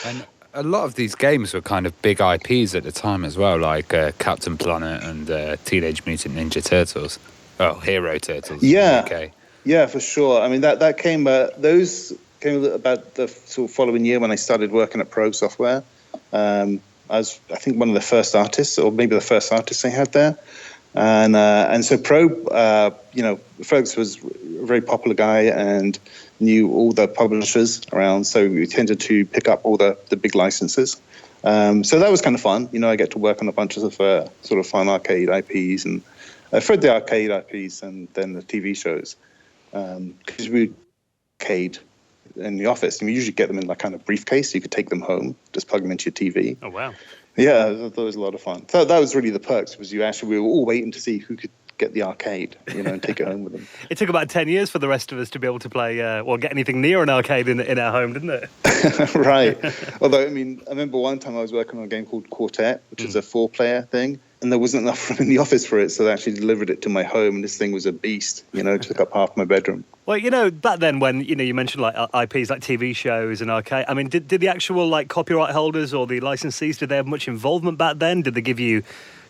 And a lot of these games were kind of big IPs at the time as well, like Captain Planet and Teenage Mutant Ninja Turtles. Oh, Hero Turtles. Yeah, okay. Yeah, for sure. I mean, that came. Those came about the sort of following year when I started working at Probe Software. I was, I think, one of the first artists, or maybe the first artist they had there. And so Probe, Fergus was a very popular guy and knew all the publishers around, so we tended to pick up all the big licenses. So that was kind of fun. I get to work on a bunch of sort of fun arcade IPs, and for the arcade IPs and then the TV shows. Because we arcade in the office, and we usually get them in like kind of briefcase, so you could take them home, just plug them into your TV. Oh, wow. Yeah, that was a lot of fun. So that was really the perks, was we were all waiting to see who could get the arcade, and take it home with them. It took about 10 years for the rest of us to be able to play, get anything near an arcade in our home, didn't it? Right. Although, I remember one time I was working on a game called Quartet, which is a 4-player thing, and there wasn't enough room in the office for it, so they actually delivered it to my home, and this thing was a beast, took up half my bedroom. Well, back then when, you mentioned like IPs like TV shows and arcade, I mean, did the actual like copyright holders or the licensees, did they have much involvement back then? Did they give you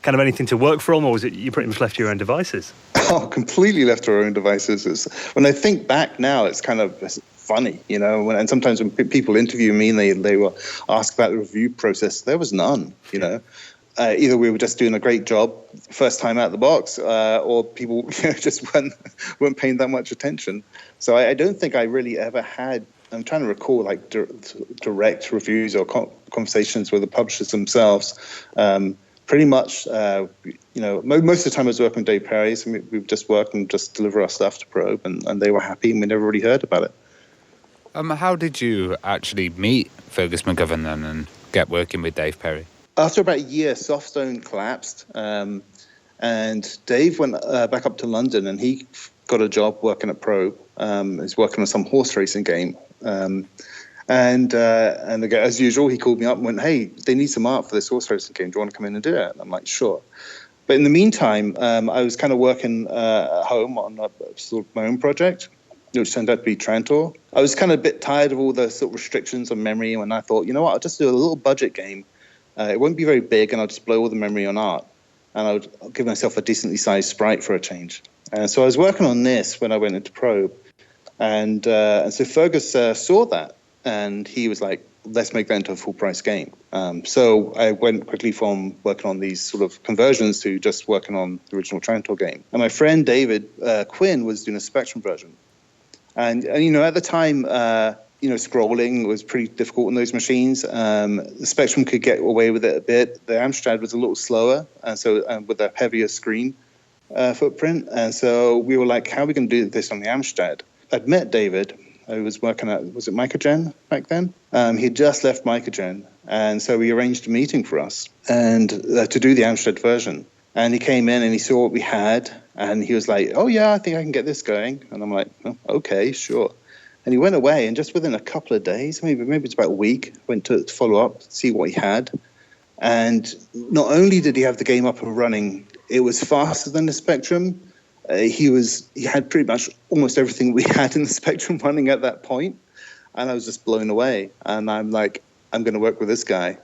kind of anything to work from, or was it you pretty much left to your own devices? Oh, completely left to our own devices. When I think back now, it's kind of funny, and sometimes when people interview me and they will ask about the review process, there was none, Either we were just doing a great job first time out the box, or people just weren't paying that much attention. So I don't think I really ever had. I'm trying to recall like direct reviews or conversations with the publishers themselves. Pretty much, most of the time I was working with Dave Perry's, and we would just work and just deliver our stuff to Probe, and they were happy, and we never really heard about it. How did you actually meet Fergus McGovern then and get working with Dave Perry? After about a year, Softstone collapsed, and Dave went back up to London, and he got a job working at Probe. He's working on some horse racing game, and as usual, he called me up and went, "Hey, they need some art for this horse racing game. Do you want to come in and do it?" And I'm like, "Sure." But in the meantime, I was kind of working at home on sort of my own project, which turned out to be Trantor. I was kind of a bit tired of all the sort of restrictions on memory, and I thought, I'll just do a little budget game. It won't be very big, and I'll just blow all the memory on art. And I'll give myself a decently sized sprite for a change. And so I was working on this when I went into Probe. And so Fergus saw that, and he was like, let's make that into a full-price game. So I went quickly from working on these sort of conversions to just working on the original Trantor game. And my friend David Quinn was doing a Spectrum version. And at the time, scrolling was pretty difficult on those machines. The Spectrum could get away with it a bit. The Amstrad was a little slower, and so with a heavier screen footprint. And so we were like, how are we going to do this on the Amstrad? I'd met David. I was working at, was it Micogen back then? He'd just left Micogen, and so we arranged a meeting for us and to do the Amstrad version. And he came in and he saw what we had, and he was like, oh yeah, I think I can get this going. And I'm like, oh, okay, sure. And he went away, and just within a couple of days, maybe it's about a week, went to follow up, see what he had. And not only did he have the game up and running, it was faster than the Spectrum. He had pretty much almost everything we had in the Spectrum running at that point. And I was just blown away. And I'm like, I'm going to work with this guy.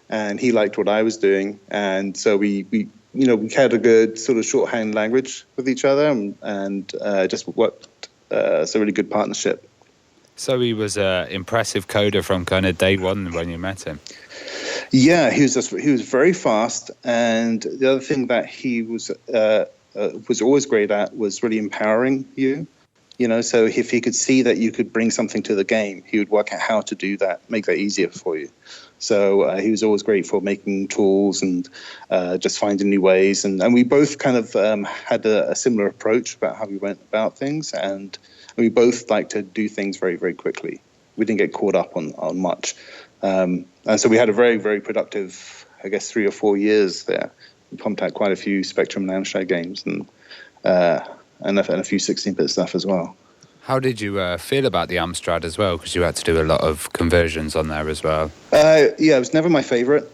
And he liked what I was doing. And so we had a good sort of shorthand language with each other, and just worked. It's a really good partnership. So he was an impressive coder from kind of day one when you met him. Yeah, he was very fast, and the other thing that he was always great at was really empowering you. So if he could see that you could bring something to the game, he would work out how to do that, make that easier for you. So he was always great for making tools and just finding new ways. And we both kind of had a similar approach about how we went about things, and we both like to do things very, very quickly. We didn't get caught up on much. And so we had a very, very productive, I guess, 3 or 4 years there. We pumped out quite a few Spectrum and Amstrad games, and a few 16-bit stuff as well. How did you feel about the Amstrad as well? Because you had to do a lot of conversions on there as well. Yeah, it was never my favorite.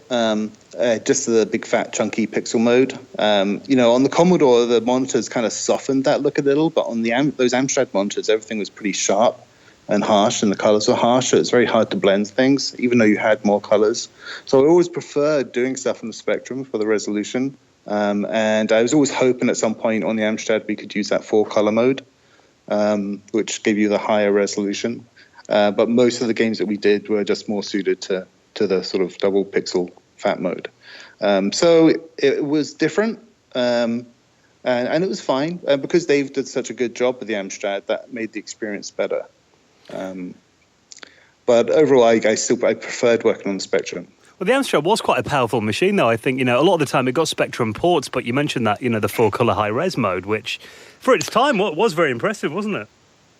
Just the big fat chunky pixel mode. On the Commodore, the monitors kind of softened that look a little, but on those Amstrad monitors, everything was pretty sharp and harsh, and the colors were harsh, so it's very hard to blend things, even though you had more colors. So I always preferred doing stuff on the Spectrum for the resolution. And I was always hoping at some point on the Amstrad we could use that 4-color mode, which gave you the higher resolution. But most of the games that we did were just more suited to the sort of double pixel fat mode. So it was different, and it was fine. Because Dave did such a good job with the Amstrad, that made the experience better. But overall, I preferred working on the Spectrum. Well, the Amstrad was quite a powerful machine, though. I think, a lot of the time it got Spectrum ports, but you mentioned that, the 4-color high-res mode, which, for its time, was very impressive, wasn't it?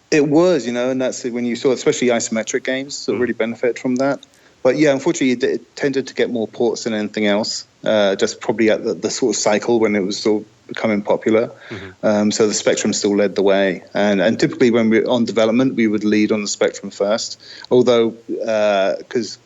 It was, and that's when you saw, especially isometric games, so really benefit from that. But yeah, unfortunately, it tended to get more ports than anything else, just probably at the sort of cycle when it was still becoming popular. Mm-hmm. So the Spectrum still led the way. And typically when we were on development, we would lead on the Spectrum first, although because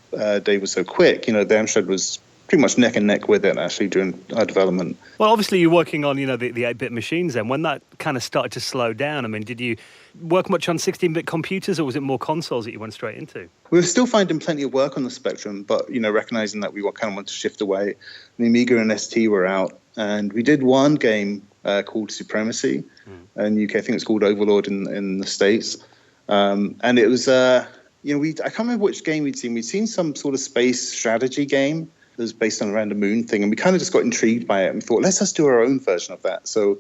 Dave was so quick, the Amstrad was pretty much neck and neck with it, actually, during our development. Well, obviously you're working on, the 8-bit machines then. When that kind of started to slow down, I mean, did you work much on 16-bit computers, or was it more consoles that you went straight into? We were still finding plenty of work on the Spectrum, but, recognizing that we kind of wanted to shift away. The Amiga and ST were out, and we did one game called Supremacy in the UK. I think it's called Overlord in the States. And it was, I can't remember which game we'd seen. We'd seen some sort of space strategy game that was based on around a moon thing, and we kind of just got intrigued by it and thought, let's just do our own version of that. So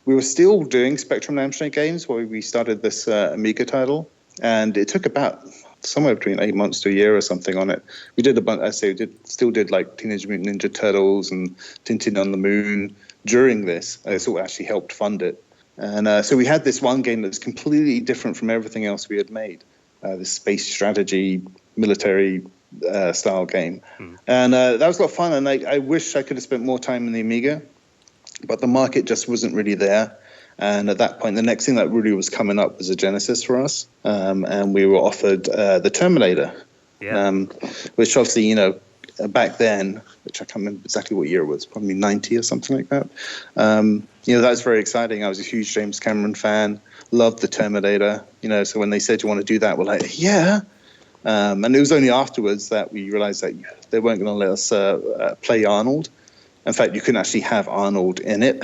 we were still doing Spectrum Amstrad games while we started this Amiga title, and it took about somewhere between 8 months to a year or something on it. We did a bunch, still did like Teenage Mutant Ninja Turtles and Tintin on the Moon during this. It sort of actually helped fund it. And so we had this one game that's completely different from everything else we had made, this space strategy, military style game. And that was a lot of fun, and I wish I could have spent more time in the Amiga, but the market just wasn't really there. And at that point, the next thing that really was coming up was a Genesis for us, and we were offered the Terminator, which obviously, back then, which I can't remember exactly what year it was, probably 90 or something like that. That was very exciting. I was a huge James Cameron fan, loved the Terminator, so when they said, you want to do that, we're like, yeah. And it was only afterwards that we realized that they weren't going to let us play Arnold. In fact, you couldn't actually have Arnold in it,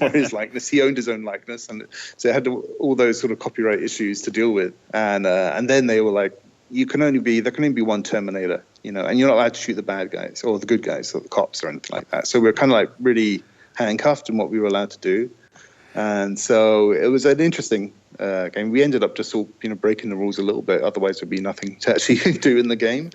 or his likeness. He owned his own likeness, and so it had all those sort of copyright issues to deal with. And then they were like, there can only be one Terminator, and you're not allowed to shoot the bad guys or the good guys or the cops or anything like that. So we were kind of like really handcuffed in what we were allowed to do. And so it was an interesting game. We ended up just all breaking the rules a little bit. Otherwise, there'd be nothing to actually do in the game.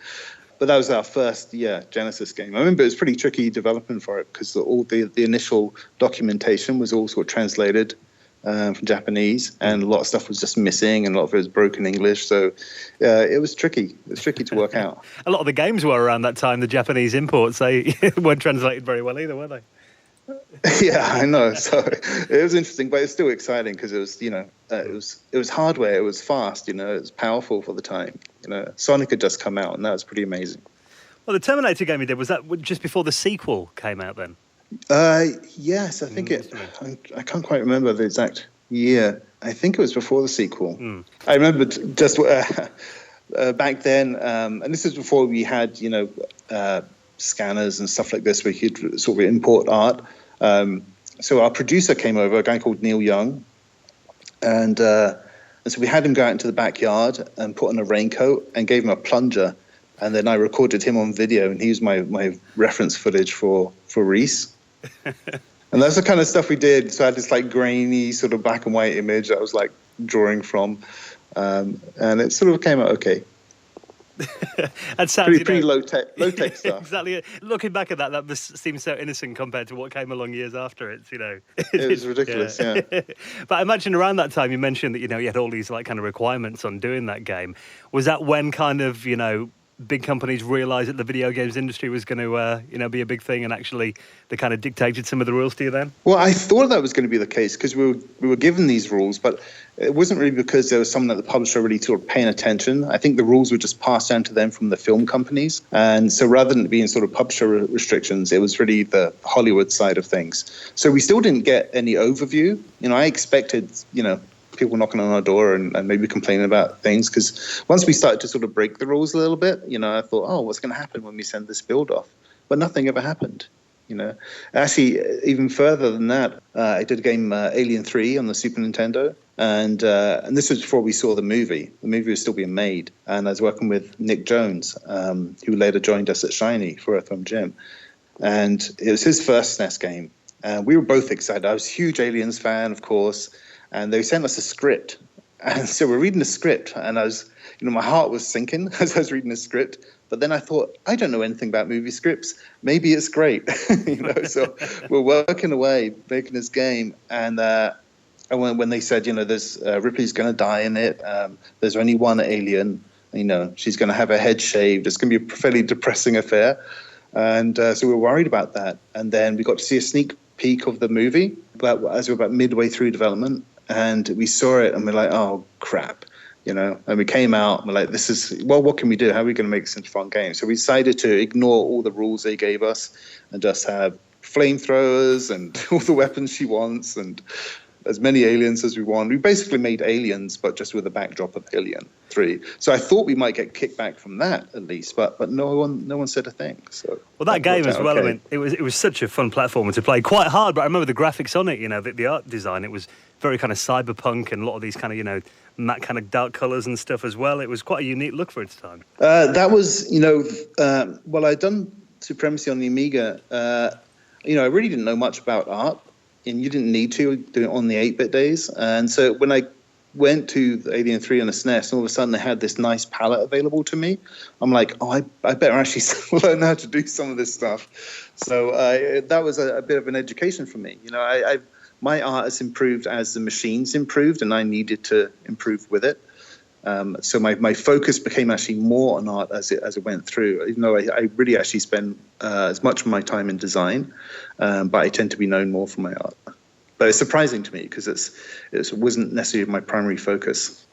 But that was our first, Genesis game. I remember it was pretty tricky developing for it because all the initial documentation was all sort of translated from Japanese, and a lot of stuff was just missing, and a lot of it was broken English. So it was tricky. It was tricky to work out. A lot of the games were around that time. The Japanese imports, they weren't translated very well either, were they? Yeah, I know. So it was interesting, but it's still exciting because it was, it was hardware. It was fast. It was powerful for the time. Sonic had just come out, and that was pretty amazing. Well, the Terminator game you did, was that just before the sequel came out then? Yes, I think I can't quite remember the exact year. I think it was before the sequel. I remember just back then, and this is before we had scanners and stuff like this where you could sort of import art. So our producer came over, a guy called Neil Young, and so we had him go out into the backyard and put on a raincoat and gave him a plunger, and then I recorded him on video, and he was my reference footage for Reese. And that's the kind of stuff we did. So I had this like grainy sort of black and white image that I was like drawing from, and it sort of came out okay. That sounds pretty low tech stuff. Exactly. Looking back at that seems so innocent compared to what came along years after it. It was ridiculous. Yeah. But I imagine around that time you mentioned that you had all these like kind of requirements on doing that game. Was that when kind of big companies realised that the video games industry was going to be a big thing, and actually they kind of dictated some of the rules to you then? Well, I thought that was going to be the case because we were given these rules, but it wasn't really because there was someone at the publisher really sort of paying attention. I think the rules were just passed down to them from the film companies. And so rather than being sort of publisher restrictions, it was really the Hollywood side of things. So we still didn't get any overview. I expected, people knocking on our door and maybe complaining about things, because once we started to sort of break the rules a little bit, I thought, oh, what's going to happen when we send this build off? But nothing ever happened. Actually, even further than that, I did a game Alien 3 on the Super Nintendo, and this was before we saw the movie. The movie was still being made, and I was working with Nick Jones, who later joined us at Shiny for Earthworm Jim, and it was his first SNES game. We were both excited. I was a huge Aliens fan, of course, and they sent us a script, and so we're reading the script, and I was, my heart was sinking as I was reading the script. But then I thought, I don't know anything about movie scripts. Maybe it's great, So we're working away, making this game, and when they said, there's Ripley's going to die in it, there's only one alien, she's going to have her head shaved. It's going to be a fairly depressing affair, and so we were worried about that. And then we got to see a sneak peek of the movie, but as we were about midway through development, and we saw it, and we're like, oh crap. And we came out and we're like, what can we do? How are we going to make this into a fun game? So we decided to ignore all the rules they gave us and just have flamethrowers and all the weapons she wants and as many aliens as we want. We basically made Aliens, but just with a backdrop of Alien 3. So I thought we might get kickback from that at least, but no one said a thing. So that game as well. Okay. I mean, it was such a fun platformer to play. Quite hard, but I remember the graphics on it. The art design. It was very kind of cyberpunk and a lot of these kind of matte kind of dark colours and stuff as well. It was quite a unique look for its time. That was I'd done Supremacy on the Amiga. I really didn't know much about art. And you didn't need to do it on the 8-bit days. And so when I went to the Alien 3 on the SNES, all of a sudden they had this nice palette available to me. I'm like, I better actually learn how to do some of this stuff. So that was a bit of an education for me. My art has improved as the machines improved, and I needed to improve with it. So my focus became actually more on art as it went through, even though I really actually spend as much of my time in design, but I tend to be known more for my art. But it's surprising to me because it wasn't necessarily my primary focus.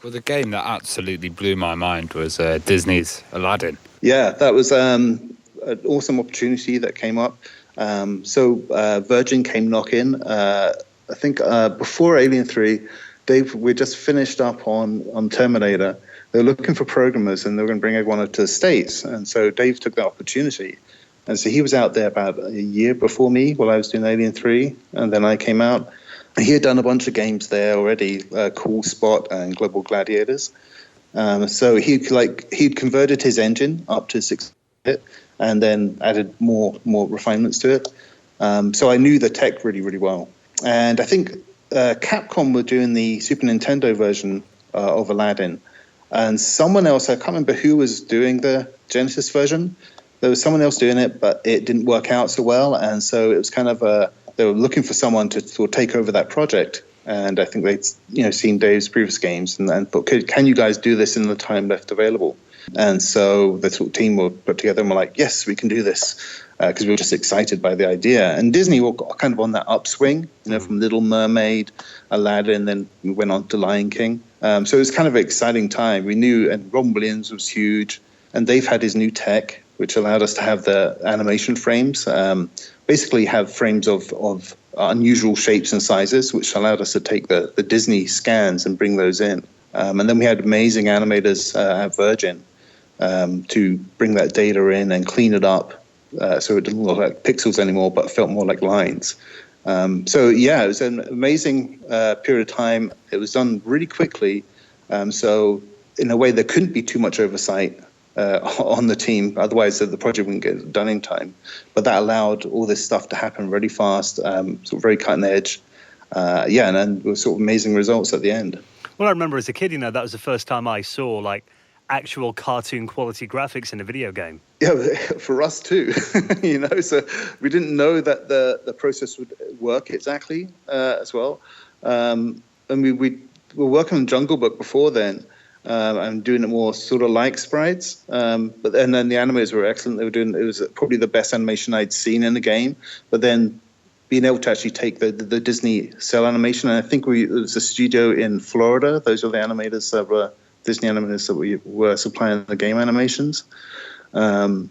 Well, the game that absolutely blew my mind was Disney's Aladdin. Yeah, that was an awesome opportunity that came up. So Virgin came knocking. I think before Alien 3, we just finished up on Terminator. They were looking for programmers, and they were going to bring everyone to the States. And so Dave took that opportunity. And so he was out there about a year before me while I was doing Alien 3, and then I came out. He had done a bunch of games there already, Cool Spot and Global Gladiators. So he'd converted his engine up to 6-bit and then added more refinements to it. So I knew the tech really, really well. And I think Capcom were doing the Super Nintendo version of Aladdin, and someone else, I can't remember who was doing the Genesis version. There was someone else doing it, but it didn't work out so well, and so it was kind of they were looking for someone to sort of take over that project. And I think they'd seen Dave's previous games and thought, can you guys do this in the time left available? And so the sort of team were put together and were like, yes, we can do this, because we were just excited by the idea. And Disney were kind of on that upswing, from Little Mermaid, Aladdin, then we went on to Lion King. So it was kind of an exciting time. We knew, and Robin Williams was huge, and Dave had his new tech, which allowed us to have the animation frames, basically have frames of unusual shapes and sizes, which allowed us to take the Disney scans and bring those in. And then we had amazing animators at Virgin to bring that data in and clean it up, so it didn't look like pixels anymore, but felt more like lines. So yeah, it was an amazing period of time. It was done really quickly. So in a way, there couldn't be too much oversight on the team. Otherwise, the project wouldn't get done in time. But that allowed all this stuff to happen really fast, sort of very cutting edge. And then with sort of amazing results at the end. Well, I remember as a kid, that was the first time I saw actual cartoon quality graphics in a video game. Yeah, for us too. So we didn't know that the process would work exactly as well. And we were working on Jungle Book before then, and doing it more sort of like sprites. But then the animators were excellent. It was probably the best animation I'd seen in the game. But then being able to actually take the Disney cell animation, and I think it was a studio in Florida. Those are the animators that were Disney animators that we were supplying the game animations. And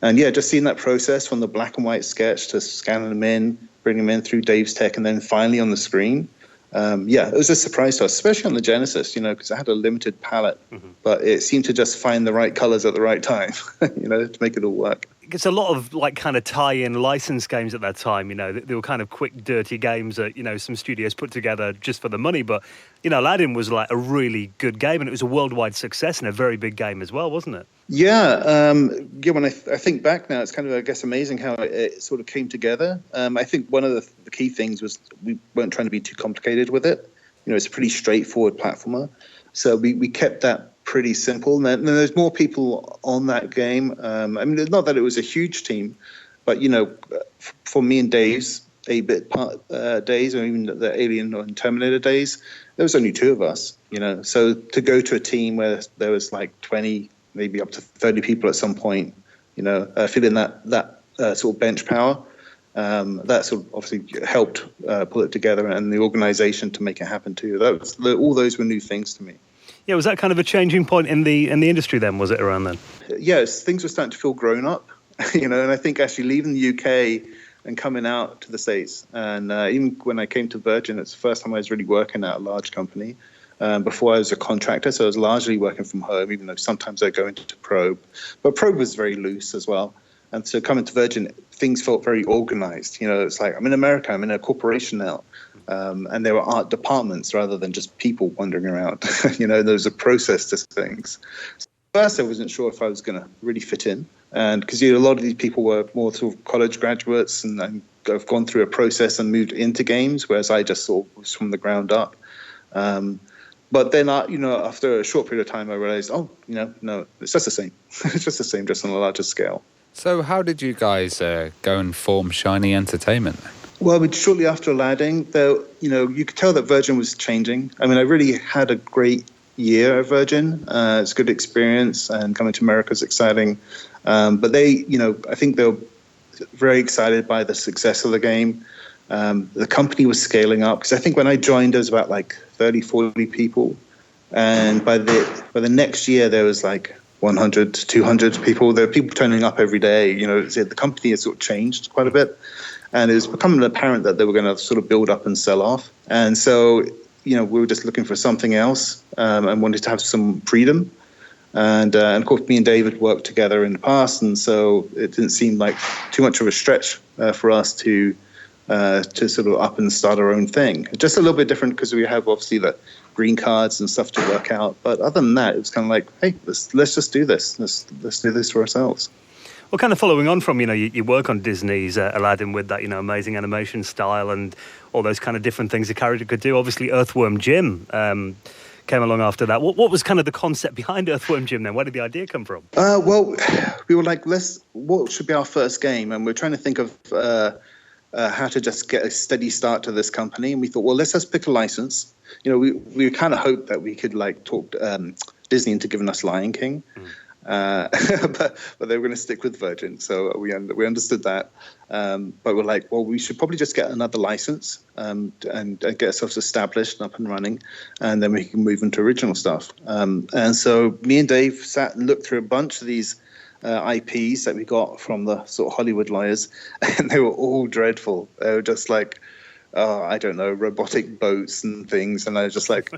yeah, just seeing that process from the black and white sketch to scanning them in, bringing them in through Dave's tech, and then finally on the screen. It was a surprise to us, especially on the Genesis, because it had a limited palette, but it seemed to just find the right colors at the right time, to make it all work. It's a lot of kind of tie-in license games at that time. They were kind of quick, dirty games that some studios put together just for the money. But Aladdin was like a really good game, and it was a worldwide success and a very big game as well, wasn't it? Yeah. When I think back now, it's kind of, I guess, amazing how it sort of came together. I think one of the key things was we weren't trying to be too complicated with it. It's a pretty straightforward platformer, so we kept that pretty simple. And there's more people on that game. It's not that it was a huge team, but for me and Dave's 8-bit days, or even the Alien and Terminator days, there was only 2 of us. So to go to a team where there was like 20, maybe up to 30 people at some point, feeling that sort of bench power, that sort of obviously helped pull it together, and the organization to make it happen too. All those were new things to me. Yeah, was that kind of a changing point in the industry then? Was it around then? Yes, things were starting to feel grown up, and I think actually leaving the UK and coming out to the States, and even when I came to Virgin, it's the first time I was really working at a large company. Before I was a contractor, so I was largely working from home, even though sometimes I go into Probe. But Probe was very loose as well. And so coming to Virgin, things felt very organized. It's like, I'm in America, I'm in a corporation now. And there were art departments rather than just people wandering around. There was a process to things. First, I wasn't sure if I was going to really fit in. And because a lot of these people were more sort of college graduates and have gone through a process and moved into games, whereas I just sort of was from the ground up. But then, after a short period of time, I realized, no, it's just the same. It's just the same, just on a larger scale. So how did you guys go and form Shiny Entertainment then? Well, shortly after Aladdin, though, you could tell that Virgin was changing. I mean, I really had a great year at Virgin. It's a good experience, and coming to America is exciting. But they, I think they were very excited by the success of the game. The company was scaling up, because I think when I joined, there was about like 30, 40 people. And by the next year, there was like 100, 200 people. There were people turning up every day. The company had sort of changed quite a bit. And it was becoming apparent that they were going to sort of build up and sell off. And so, we were just looking for something else and wanted to have some freedom. And of course, me and David worked together in the past. And so it didn't seem like too much of a stretch for us to sort of up and start our own thing. Just a little bit different because we have obviously the green cards and stuff to work out. But other than that, it was kind of like, hey, let's just do this. Let's do this for ourselves. Well, kind of following on from, you work on Disney's Aladdin with that, amazing animation style and all those kind of different things the character could do. Obviously, Earthworm Jim came along after that. What was kind of the concept behind Earthworm Jim then? Where did the idea come from? Well, we were like, what should be our first game? And we're trying to think of how to just get a steady start to this company. And we thought, well, let's just pick a license. We kind of hoped that we could talk Disney into giving us Lion King. But they were going to stick with Virgin, so we understood that. But we're like, well, we should probably just get another license and get ourselves established and up and running, and then we can move into original stuff. And so me and Dave sat and looked through a bunch of these IPs that we got from the sort of Hollywood lawyers, and they were all dreadful. They were just like, I don't know, robotic boats and things, and I was just like...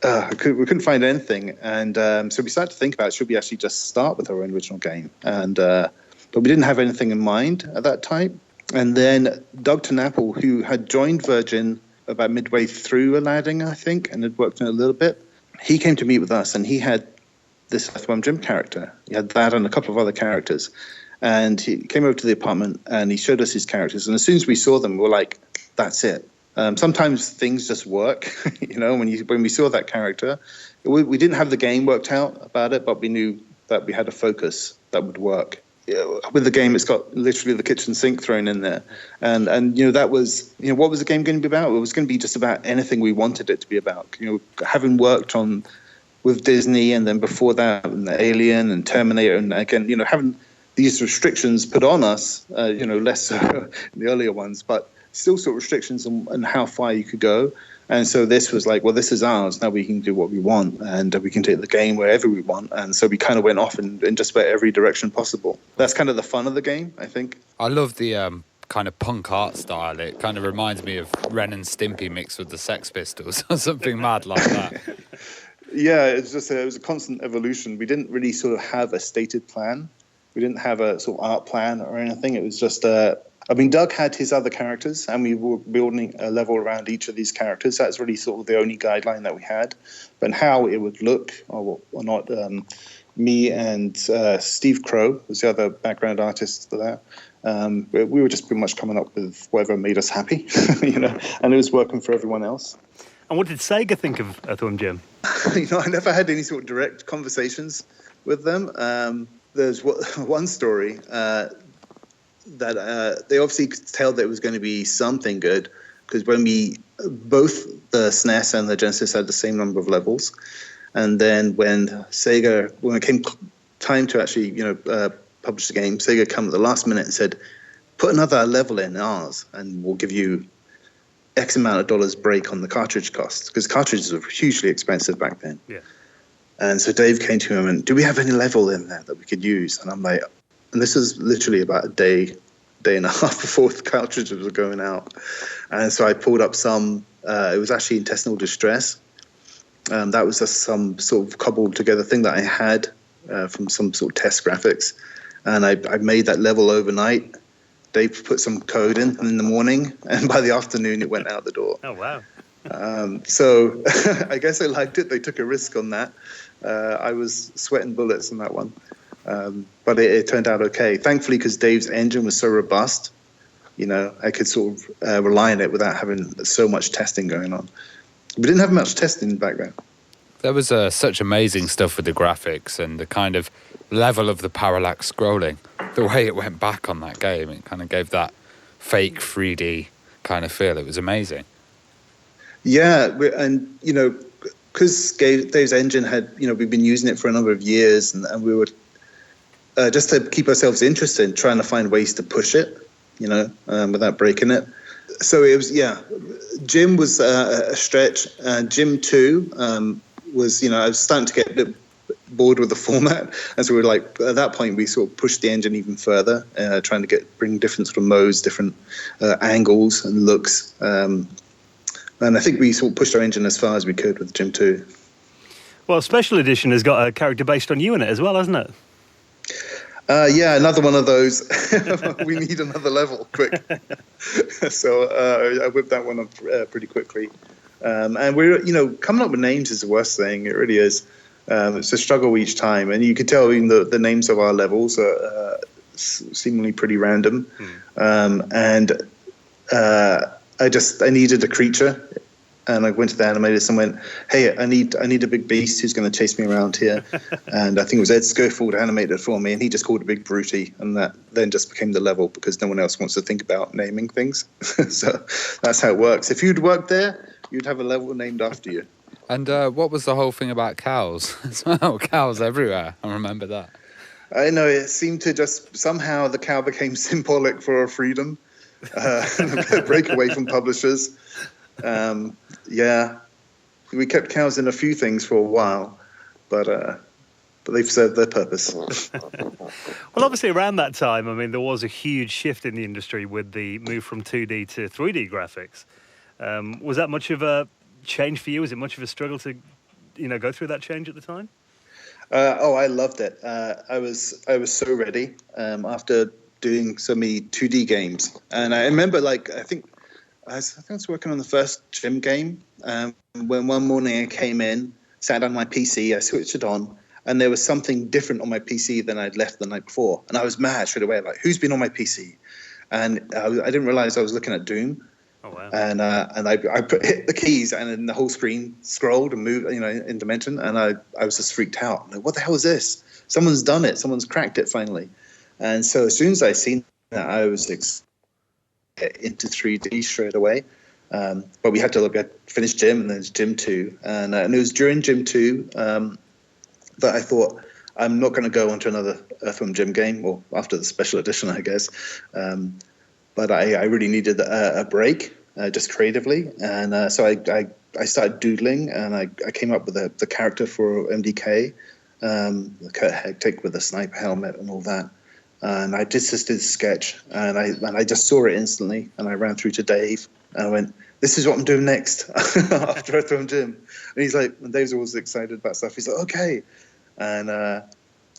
we couldn't find anything, and so we started to think about, should we actually just start with our own original game? And but we didn't have anything in mind at that time. And then Doug Tenapple, who had joined Virgin about midway through Aladdin, I think, and had worked on it a little bit, he came to meet with us, and he had this Earthworm Jim character. He had that and a couple of other characters. And he came over to the apartment, and he showed us his characters. And as soon as we saw them, we were like, that's it. Sometimes things just work, when we saw that character. We didn't have the game worked out about it, but we knew that we had a focus that would work. With the game, it's got literally the kitchen sink thrown in there. And that was, what was the game going to be about? It was going to be just about anything we wanted it to be about. Having worked on with Disney, and then before that, and the Alien and Terminator, and again, having these restrictions put on us, less so in the earlier ones, but still sort of restrictions on how far you could go. And so this was like, well, this is ours. Now we can do what we want, and we can take the game wherever we want. And so we kind of went off in just about every direction possible. That's kind of the fun of the game, I think. I love the kind of punk art style. It kind of reminds me of Ren and Stimpy mixed with the Sex Pistols or something mad like that. Yeah, it was a constant evolution. We didn't really sort of have a stated plan. We didn't have a sort of art plan or anything. It was just Doug had his other characters, and we were building a level around each of these characters. That's really sort of the only guideline that we had. But how it would look or not, me and Steve Crow was the other background artist for that. We were just pretty much coming up with whatever made us happy, and it was working for everyone else. And what did Sega think of Earthworm Jim? I never had any sort of direct conversations with them. There's one story that they obviously could tell that it was going to be something good, because when both the SNES and the Genesis had the same number of levels, and then when it came time to actually publish the game, Sega came at the last minute and said, put another level in ours, and we'll give you X amount of dollars break on the cartridge costs, because cartridges were hugely expensive back then. Yeah. And so Dave came to him and, do we have any level in there that we could use? And I'm like, and this was literally about a day and a half before the cartridges were going out. And so I pulled up some, it was actually Intestinal Distress. That was just some sort of cobbled together thing that I had from some sort of test graphics. And I made that level overnight. Dave put some code in the morning, and by the afternoon it went out the door. Oh, wow. So I guess they liked it. They took a risk on that. I was sweating bullets on that one. But it turned out okay. Thankfully, because Dave's engine was so robust, I could sort of rely on it without having so much testing going on. We didn't have much testing back then. There was such amazing stuff with the graphics and the kind of level of the parallax scrolling. The way it went back on that game, it kind of gave that fake 3D kind of feel. It was amazing. Yeah, and because Dave's engine had, we've been using it for a number of years, and we were just to keep ourselves interested, trying to find ways to push it, without breaking it. So it was, Jim was a stretch. Jim 2 was, I was starting to get a bit bored with the format, and so we were like, at that point we sort of pushed the engine even further, trying to bring different sort of modes, different angles and looks. And I think we sort of pushed our engine as far as we could with Jim 2. Well, Special Edition has got a character based on you in it as well, hasn't it? Yeah, another one of those. We need another level, quick. So I whipped that one up pretty quickly. And we're, coming up with names is the worst thing. It really is. It's a struggle each time. And you could tell even the names of our levels are seemingly pretty random. I needed a creature, and I went to the animators and went, "Hey, I need a big beast who's going to chase me around here." And I think it was Ed Schofield animated for me, and he just called it Big Bruty, and that then just became the level because no one else wants to think about naming things. So that's how it works. If you'd worked there, you'd have a level named after you. And what was the whole thing about cows? Cows everywhere. I remember that. I know, it seemed to just somehow the cow became symbolic for our freedom. A break away from publishers. We kept cows in a few things for a while, but they've served their purpose. Well, obviously around that time, I mean, there was a huge shift in the industry with the move from 2D to 3D graphics. Was that much of a change for you? Was it much of a struggle to, go through that change at the time? I loved it. I was so ready after doing so many 2D games, and I remember, I think I was working on the first Jim game when one morning I came in, sat on my PC, I switched it on, and there was something different on my PC than I'd left the night before, and I was mad straight away, like, who's been on my PC? And I didn't realize I was looking at Doom. Oh, wow. And I hit the keys, and then the whole screen scrolled and moved, in dimension, and I was just freaked out. Like, what the hell is this? Someone's done it. Someone's cracked it finally. And so as soon as I seen that, I was into 3D straight away. But we had to finish Jim, and then there's Jim 2. And it was during Jim 2 that I thought, I'm not going to go on to another Earthworm Jim game, or after the special edition, I guess. But I really needed a break, just creatively. And so I started doodling, and I came up with the character for MDK, Kurt Hectic with a sniper helmet and all that. And I just did a sketch, and I just saw it instantly, and I ran through to Dave, and I went, "This is what I'm doing next after Earthworm Jim." And he's like, and Dave's always excited about stuff. He's like, "Okay," and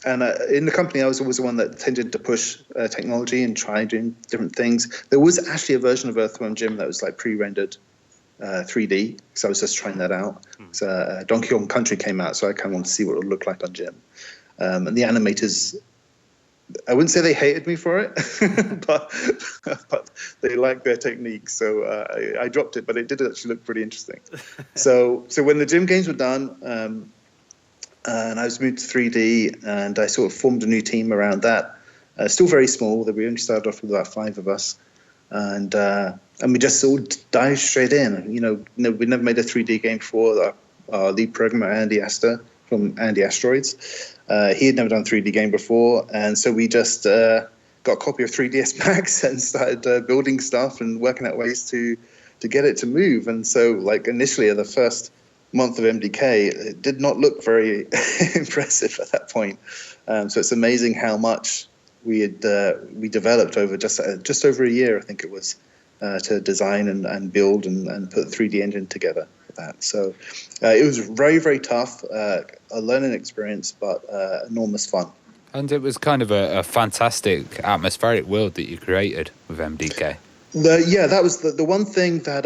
in the company, I was always the one that tended to push technology and try doing different things. There was actually a version of Earthworm Jim that was pre-rendered 3D, so I was just trying that out. So Donkey Kong Country came out, so I kind of wanted to see what it would look like on Jim. And the animators, I wouldn't say they hated me for it, but they liked their technique. So I dropped it, but it did actually look pretty interesting. So when the Jim games were done, and I was moved to 3D, and I sort of formed a new team around that. Still very small. We only started off with about 5 of us, and we just all dived straight in. We never made a 3D game before. Our lead programmer, Andy Astor from Andy Asteroids, he had never done a 3D game before, and so we just got a copy of 3ds Max and started building stuff and working out ways to get it to move. And so, initially, the first month of MDK, it did not look very impressive at that point. So it's amazing how much we developed over just over a year, I think it was, to design and build and put the 3D engine together for that. So it was very, very tough, a learning experience, but enormous fun. And it was kind of a fantastic atmospheric world that you created with MDK. That was the one thing that,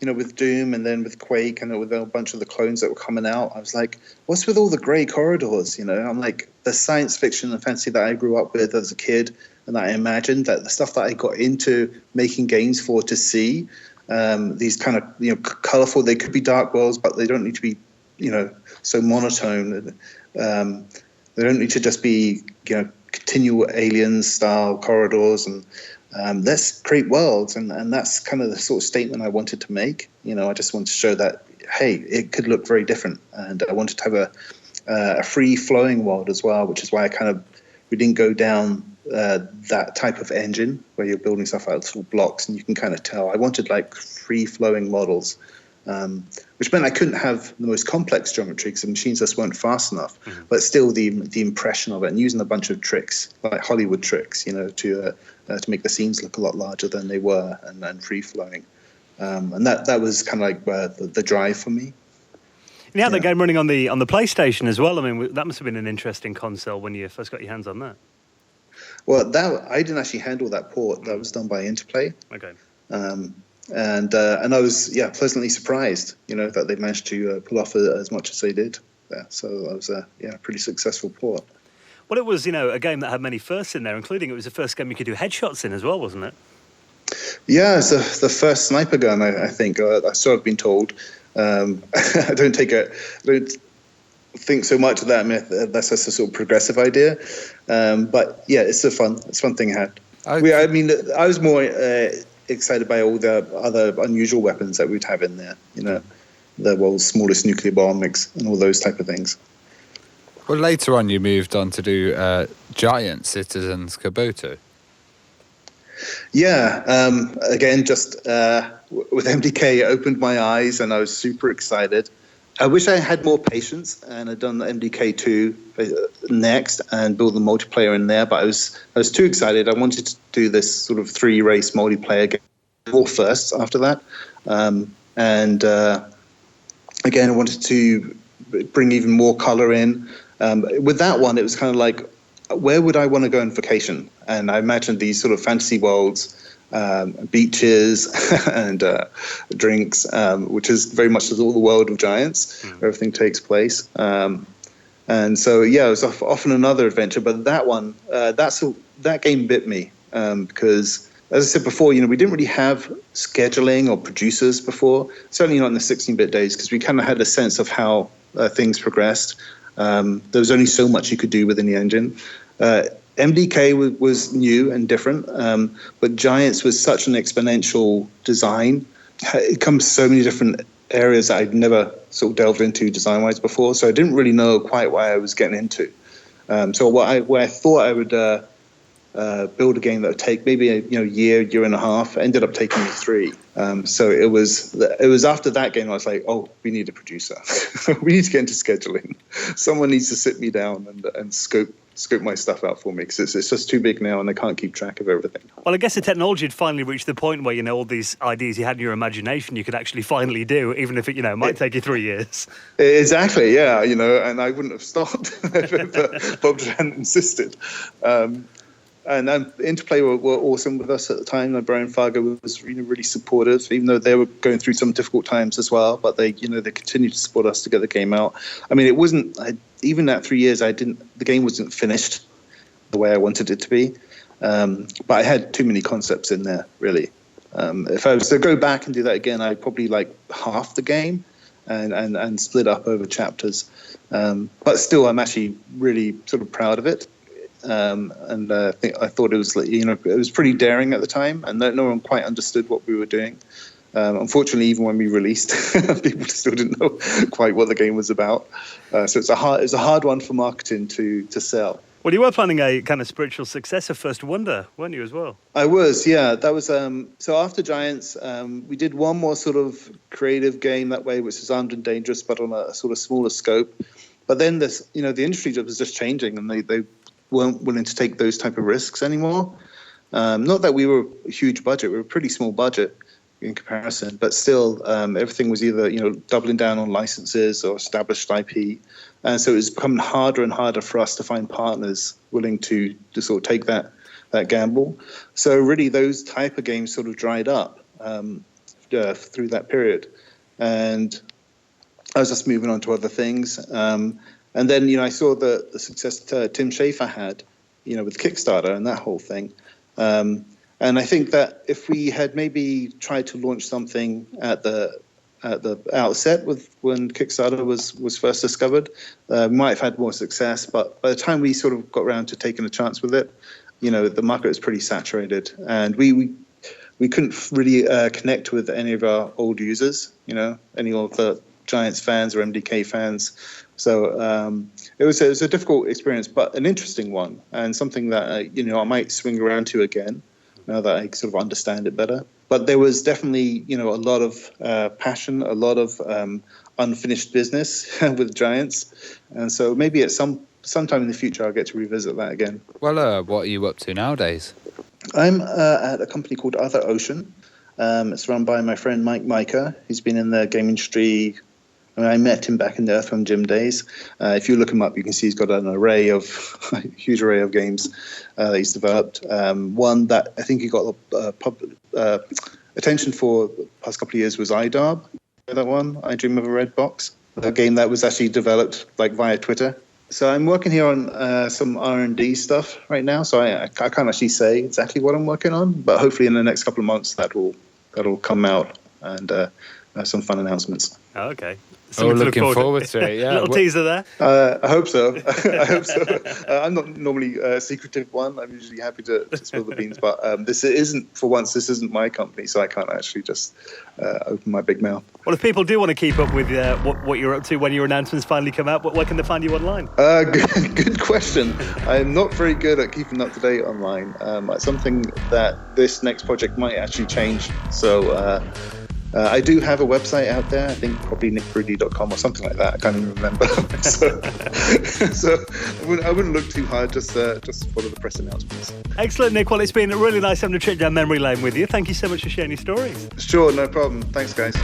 with Doom and then with Quake and with a bunch of the clones that were coming out, I was like, what's with all the grey corridors? I'm like, the science fiction and fantasy that I grew up with as a kid and that I imagined, that the stuff that I got into making games for to see, these kind of, colourful, they could be dark worlds, but they don't need to be, so monotone. They don't need to just be, continual alien-style corridors and let's create worlds, and that's kind of the sort of statement I wanted to make. I just wanted to show that, hey, it could look very different, and I wanted to have a free-flowing world as well, which is why we didn't go down that type of engine where you're building stuff out of little blocks, and you can kind of tell. I wanted like free-flowing models, which meant I couldn't have the most complex geometry because the machines just weren't fast enough. Mm-hmm. But still, the impression of it, and using a bunch of tricks, like Hollywood tricks, to make the scenes look a lot larger than they were and free flowing, and that was kind of like the drive for me. You had that game running on the PlayStation as well. I mean, that must have been an interesting console when you first got your hands on that. Well, I didn't actually handle that port. That was done by Interplay. Okay. And I was pleasantly surprised, that they managed to pull off as much as they did there. So that was a pretty successful port. Well, it was a game that had many firsts in there, including it was the first game you could do headshots in as well, wasn't it? Yeah, it's the first sniper gun, I think. I sort of been told. I don't think so much of that myth. That's just a sort of progressive idea. But yeah, it's a fun thing I had. I was more excited by all the other unusual weapons that we'd have in there. The world's smallest nuclear bomb and all those type of things. Well, later on, you moved on to do Giant Citizens Kabuto. Yeah, again, just with MDK, it opened my eyes, and I was super excited. I wish I had more patience and had done the MDK2 next and build the multiplayer in there, but I was too excited. I wanted to do this sort of 3-race multiplayer game, all first after that. Again, I wanted to bring even more color in. With that one, it was kind of like, where would I want to go on vacation? And I imagined these sort of fantasy worlds, beaches and drinks, which is very much all the world of Giants, where everything takes place. And so, it was off on another adventure. But that one, that game bit me because, as I said before, we didn't really have scheduling or producers before, certainly not in the 16-bit days, because we kind of had a sense of how things progressed. There was only so much you could do within the engine. MDK was new and different, but Giants was such an exponential design. It comes so many different areas that I'd never sort of delved into design-wise before, so I didn't really know quite what I was getting into. So where I thought I would build a game that would take maybe a year and a half, ended up taking me 3. So it was after that game I was like, oh, we need a producer. We need to get into scheduling. Someone needs to sit me down and scope my stuff out for me, because it's just too big now and I can't keep track of everything. Well, I guess the technology had finally reached the point where, all these ideas you had in your imagination you could actually finally do, even if it, might take you 3 years. Exactly, yeah, and I wouldn't have stopped if Bob hadn't insisted. And Interplay were awesome with us at the time. Brian Fargo was really supportive, even though they were going through some difficult times as well. But they continued to support us to get the game out. I mean, it wasn't even that 3 years. The game wasn't finished the way I wanted it to be. But I had too many concepts in there, really. If I was to go back and do that again, I'd probably like half the game and split up over chapters. But still, I'm actually really sort of proud of it. I thought it was it was pretty daring at the time, and no one quite understood what we were doing. Unfortunately, even when we released, people still didn't know quite what the game was about. So it's a hard one for marketing to sell. Well, you were planning a kind of spiritual successor, First Wonder, weren't you, as well? I was, yeah. That was so after Giants, we did one more sort of creative game that way, which is Armed and Dangerous, but on a sort of smaller scope. But then the industry was just changing, and they weren't willing to take those type of risks anymore. Not that we were a huge budget; we were a pretty small budget in comparison, but still, everything was either doubling down on licenses or established IP, and so it was becoming harder and harder for us to find partners willing to sort of take that gamble. So really, those type of games sort of dried up through that period, and I was just moving on to other things. And then I saw the success Tim Schafer had, with Kickstarter and that whole thing. And I think that if we had maybe tried to launch something at the outset when Kickstarter was first discovered, we might have had more success. But by the time we sort of got around to taking a chance with it, the market was pretty saturated, and we couldn't really connect with any of our old users, any of the Giants fans or MDK fans. So it was a difficult experience, but an interesting one, and something that I might swing around to again now that I sort of understand it better. But there was definitely a lot of passion, a lot of unfinished business with Giants, and so maybe at sometime in the future I'll get to revisit that again. Well, what are you up to nowadays? I'm at a company called Other Ocean. It's run by my friend Mike Micah. He's been in the game industry. I met him back in the Earthworm Jim days. If you look him up, you can see he's got a huge array of games that he's developed. One that I think he got attention for the past couple of years was iDarb. That one, I Dream of a Red Box, a game that was actually developed via Twitter. So I'm working here on some R&D stuff right now. So I can't actually say exactly what I'm working on, but hopefully in the next couple of months that'll come out and some fun announcements. Oh, okay. Looking forward to it, yeah. Little teaser there. I hope so. I'm not normally a secretive one. I'm usually happy to spill the beans, but this isn't my company, so I can't actually just open my big mouth. Well, if people do want to keep up with what you're up to when your announcements finally come out, where can they find you online? Good question. I'm not very good at keeping up to date online. It's something that this next project might actually change. So I do have a website out there, I think probably nickbruty.com or something like that. I can't even remember. so I wouldn't look too hard, just follow the press announcements. Excellent, Nick. Well, it's been really nice having a trip down memory lane with you. Thank you so much for sharing your stories. Sure, no problem. Thanks, guys.